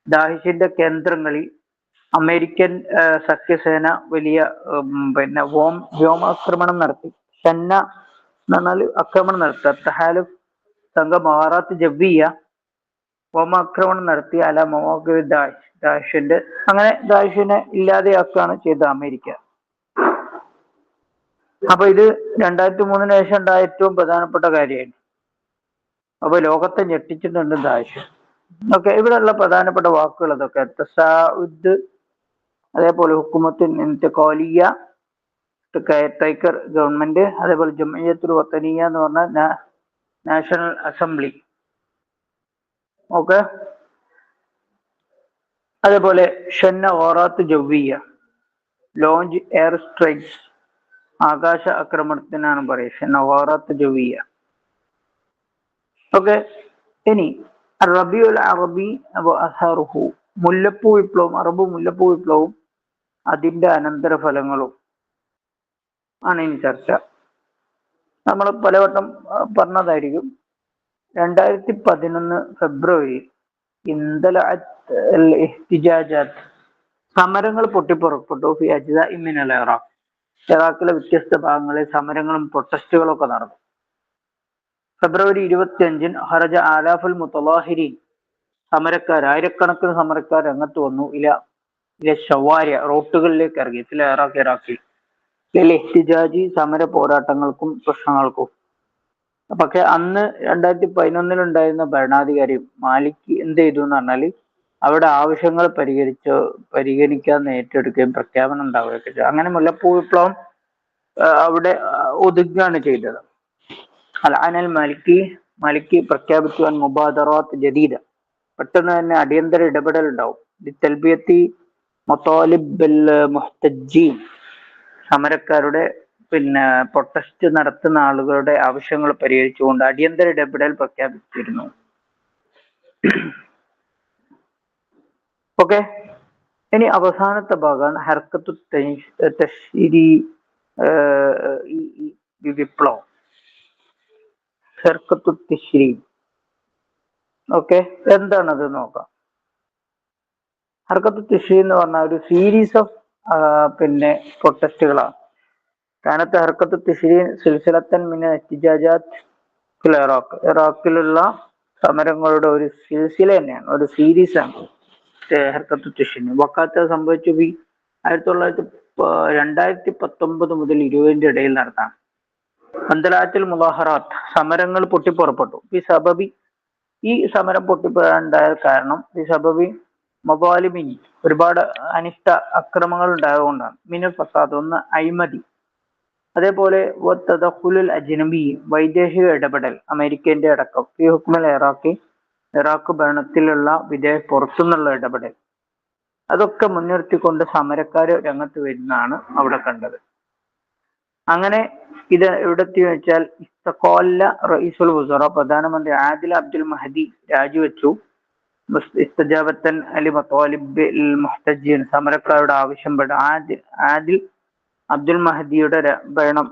Speaker 1: ദാഹിഷിന്റെ കേന്ദ്രങ്ങളിൽ അമേരിക്കൻ സഖ്യസേന വലിയ പിന്നെ വ്യോമാക്രമണം നടത്തി. ഷന്ന എന്ന് പറഞ്ഞാൽ ആക്രമണം നടത്തുക. തഹാലുഫ് സംഘം ഗാറാത്ത് ജവ്വിയ വ്യോമാക്രമണം നടത്തി അല മവാഖിഅ ദാഹിഷിന്റെ, അങ്ങനെ ദാഹിഷിനെ ഇല്ലാതെയാക്കുകയാണ് ചെയ്തത് അമേരിക്ക. അപ്പൊ ഇത് 2003 ശേഷം ഉണ്ടായ ഏറ്റവും പ്രധാനപ്പെട്ട കാര്യമാണ്. അപ്പൊ ലോകത്തെ ഞെട്ടിച്ചിട്ടുണ്ട് ദാഹിഷ്. ഓക്കെ. ഇവിടെയുള്ള പ്രധാനപ്പെട്ട വാക്കുകൾ അതൊക്കെ. തസാഉദ്, അതേപോലെ ഹുക്കുമത്തുൻ ഇന്തിഖാലിയ, കെയർടേക്കർ ഗവൺമെന്റ്, അതേപോലെ ജംഇയ്യത്തുൽ വതനിയ്യ എന്ന് പറഞ്ഞ നാഷണൽ അസംബ്ലി. ഓക്കെ. അതേപോലെ ഷന്ന ഗാറാത്ത് ജവ്വിയ, ലോഞ്ച് എയർ സ്ട്രൈക്സ്, ആകാശ ആക്രമണത്തിനാണ് പറയുക ഷന്ന ഗാറാത്ത് ജവ്വിയ. ഓക്കെ. ഇനി റബിയുൽ അറബി അസ്ഹാറുഹു, മുല്ലപ്പൂ വിപ്ലവം, അറബ് മുല്ലപ്പൂ വിപ്ലവവും അതിന്റെ അനന്തരഫലങ്ങളും ആണ് ഇനി ചർച്ച. നമ്മൾ പലവട്ടം പറഞ്ഞതായിരിക്കും. 2011 ഫെബ്രുവരി സമരങ്ങൾ പൊട്ടിപ്പുറപ്പെട്ടു. ഫി അജ്സാഇ മിനൽ ഇറാഖ്, ഇറാഖിലെ വ്യത്യസ്ത ഭാഗങ്ങളിൽ സമരങ്ങളും പ്രൊട്ടസ്റ്റുകളും ഒക്കെ നടന്നു. ഫെബ്രുവരി 25 ഹറജ ആലാഫുൽ മുത്തലാഹിരീൻ, ആയിരക്കണക്കിന് സമരക്കാർ രംഗത്ത് വന്നു. ഇല ഷവാരിയ, റോട്ടുകളിലേക്ക് ഇറങ്ങി. ഇറാഖിൽ ഇഹ്തിജാജി, സമര പോരാട്ടങ്ങൾക്കും പ്രശ്നങ്ങൾക്കും. പക്ഷെ അന്ന് 2011 ഉണ്ടായിരുന്ന ഭരണാധികാരി മാലിക് എന്ത് ചെയ്തു എന്ന് പറഞ്ഞാല് അവിടെ ആവശ്യങ്ങൾ പരിഗണിക്കാൻ ഏറ്റെടുക്കുകയും പ്രഖ്യാപനം ഉണ്ടാവുകയൊക്കെ ചെയ്തു. അങ്ങനെ മുല്ലപ്പൂ വിപ്ലവം അവിടെ ഒതുങ്ങുകയാണ് ചെയ്തത്. അൽ മാലിക്കി പ്രഖ്യാപിച്ചു മുബാദറാത്ത് ജദീദ, പെട്ടെന്ന് തന്നെ അടിയന്തര ഇടപെടൽ ഉണ്ടാവും. തൽബിയത്തി മതാലിബ് മുഹ്തജീൻ, സമരക്കാരുടെ പ്രൊട്ടസ്റ്റ് നടത്തുന്ന ആളുകളുടെ ആവശ്യങ്ങൾ പരിഹരിച്ചുകൊണ്ട് അടിയന്തര ഇടപെടൽ പ്രഖ്യാപിച്ചിരുന്നു. ഓക്കെ, ഇനി അവസാനത്തെ ഭാഗമാണ് ഹർക്കത്തു തശ്രീ വിപ്ലവം. ഹർക്കത്തു തശ്രീ, ഓക്കെ, എന്താണത് നോക്കാം. ഹർക്കത്തു തശ്രീ എന്ന് പറഞ്ഞാൽ ഒരു സീരീസ് ഓഫ് പ്രൊട്ടസ്റ്റുകളാണ്. കാനത്ത് ഹർക്കത്തു തശ്രീ സിൽസിലത്തൻ മിന ഇഹ്തിജാജാത്ത് ഫിൽ ഇറാഖ്. ഇറാഖിലുള്ള സമരങ്ങളുടെ ഒരു സിൽസില തന്നെയാണ്, ഒരു സീരീസ് ആണ് ഹർക്കത്തു തശ്രീ. വക്കാത്ത് സംഭവിച്ചു 2019 മുതൽ 2020 ഇടയിൽ നടത്താം. അന്തലാത്തിൽ മുലാഹറാത്ത്, സമരങ്ങൾ പൊട്ടിപ്പുറപ്പെട്ടു. ഈ സബബി, ഈ സമരം പൊട്ടിപ്പോരാനുണ്ടായ കാരണം ഈ സബബി മൊബാലിമിനി, ഒരുപാട് അനിഷ്ട അക്രമങ്ങൾ ഉണ്ടായതുകൊണ്ടാണ്. മിനൽ ഫസാദ്, ഒന്ന് അഴിമതി, അതേപോലെ തദഖുലുൽ അജ്നബി, വൈദേശിക ഇടപെടൽ, അമേരിക്കന്റെ അടക്കം, ഈ ഹുക്മുൽ ഇറാഖി, ഇറാഖ് ഭരണത്തിലുള്ള പുറത്തുനിന്നുള്ള ഇടപെടൽ, അതൊക്കെ മുൻനിർത്തിക്കൊണ്ട് സമരക്കാര് രംഗത്ത് വരുന്നതാണ് അവിടെ കണ്ടത്. അങ്ങനെ ഇത് എവിടെത്തി വെച്ചാൽ ഇസ്തഖാല റഈസുൽ വുസറ, പ്രധാനമന്ത്രി ആദിൽ അബ്ദുൽ മഹദി രാജിവെച്ചു. ഇസ്തജാബത്തൻ അലി മതാലിബിൽ മുഹ്തജീൻ, സമരക്കാരുടെ ആവശ്യപ്പെട്ട ആദിൽ അബ്ദുൽ മഹദിയുടെ ഭരണം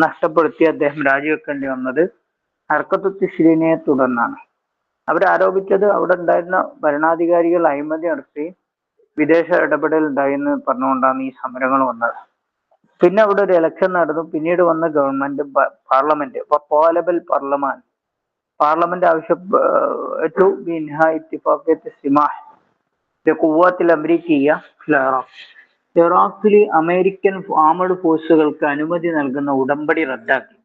Speaker 1: നഷ്ടപ്പെടുത്തി അദ്ദേഹം രാജിവെക്കേണ്ടി വന്നത് ഹർക്കത്തു തശ്രീനെ തുടർന്നാണ്. അവരാരോപിച്ചത് അവിടെ ഉണ്ടായിരുന്ന ഭരണാധികാരികൾ അഴിമതി നടത്തി വിദേശ ഇടപെടൽ ഉണ്ടായെന്ന് പറഞ്ഞുകൊണ്ടാണ് ഈ സമരങ്ങൾ വന്നത്. പിന്നെ അവിടെ ഒരു ഇലക്ഷൻ നടന്നു. പിന്നീട് വന്ന ഗവൺമെന്റ്, പാർലമെന്റ്, പാർലമെന്റ് ആവശ്യപ്പെട്ടു ഇറാഖിൽ അമേരിക്കൻ ആർമഡ് ഫോഴ്സുകൾക്ക് അനുമതി നൽകുന്ന ഉടമ്പടി റദ്ദാക്കി.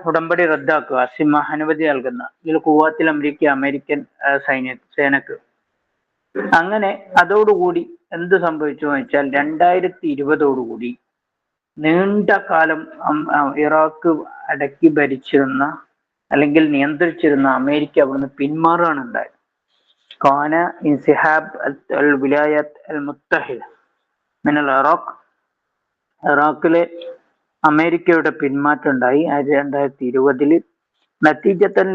Speaker 1: ഉടമ്പടി റദ്ദാക്കുക, അനുമതി നൽകുന്ന ഖുവ്വാത്തിൽ അമേരിക്ക, അമേരിക്കൻ സേനക്ക്. അങ്ങനെ അതോടുകൂടി എന്ത് സംഭവിച്ചു എന്ന് വെച്ചാൽ 2020 നീണ്ട കാലം ഇറാഖ് അടക്കി ഭരിച്ചിരുന്ന അല്ലെങ്കിൽ നിയന്ത്രിച്ചിരുന്ന അമേരിക്ക അവിടുന്ന് പിന്മാറുകയാണ് ഉണ്ടായത്. കാന ഇൻസിഹാബ് അൽ വിലായത്ത് അൽ മുത്തഹിദ മിനൽ ഇറാഖ്, ഇറാഖിലെ അമേരിക്കയുടെ പിന്മാറ്റം ഉണ്ടായി 2020. നതീജത്തൻ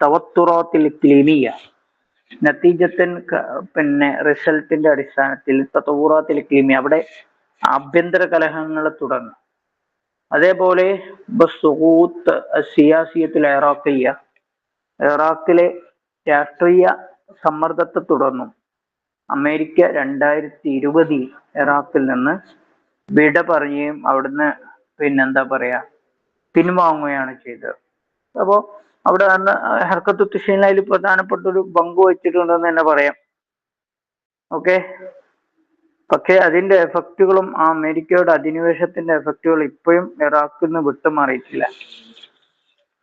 Speaker 1: തവത്തുറാത്തിൽ ഇഖ്ലീമിയ, നതീജത്തൻ റിസൾട്ടിന്റെ അടിസ്ഥാനത്തിൽ തവത്തുറാത്തിൽ ഇഖ്ലീമിയ, അവിടെ ആഭ്യന്തര കലഹങ്ങൾ തുടർന്നു. അതേപോലെ സിയാസിയത്തിൽ ഇറാഖിയ, ഇറാഖിലെ രാഷ്ട്രീയ സമ്മർദ്ദത്തെ തുടർന്നു അമേരിക്ക 2020 ഇറാഖിൽ നിന്ന് വിട പറയുകയും അവിടുന്ന് പിൻവാങ്ങുകയാണ് ചെയ്തത്. അപ്പോ അവിടെ ഹർക്കത്തു തശ്രീയിൽ പ്രധാനപ്പെട്ട ഒരു പങ്ക് വഹിച്ചിട്ടുണ്ടെന്ന് തന്നെ പറയാം. ഓക്കെ, പക്ഷെ അതിന്റെ എഫക്റ്റുകളും ആ അമേരിക്കയുടെ അധിനിവേശത്തിന്റെ എഫക്റ്റുകൾ ഇപ്പോഴും ഇറാഖിൽ നിന്ന് വിട്ടുമാറിയിട്ടില്ല.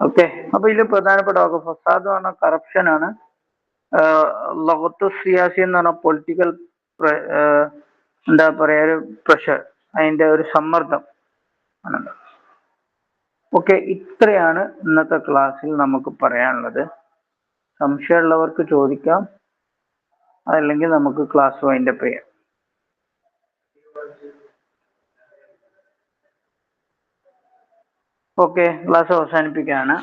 Speaker 1: ഓക്കെ, അപ്പൊ ഇതിൽ പ്രധാനപ്പെട്ട ഫസാദ് എന്ന് പറഞ്ഞാൽ കറപ്ഷൻ ആണ്. ലഗത്തു സിയാസി എന്ന് പറഞ്ഞാൽ പൊളിറ്റിക്കൽ ഒരു പ്രഷർ, അതിന്റെ ഒരു സമ്മർദ്ദം ആണല്ലോ. ഓക്കെ, ഇത്രയാണ് ഇന്നത്തെ ക്ലാസ്സിൽ നമുക്ക് പറയാനുള്ളത്. സംശയമുള്ളവർക്ക് ചോദിക്കാം, അതല്ലെങ്കിൽ നമുക്ക് ക്ലാസ് വൈൻഡപ്പ് ചെയ്യാം. ഓക്കെ, ക്ലാസ് അവസാനിപ്പിക്കുകയാണ്.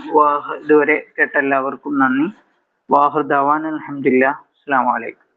Speaker 1: ഇതുവരെ കേട്ട എല്ലാവർക്കും നന്ദി. വാഹിർ ദഅവാന അൽഹംദുലില്ലാഹ്. അസ്സലാമു അലൈക്കും.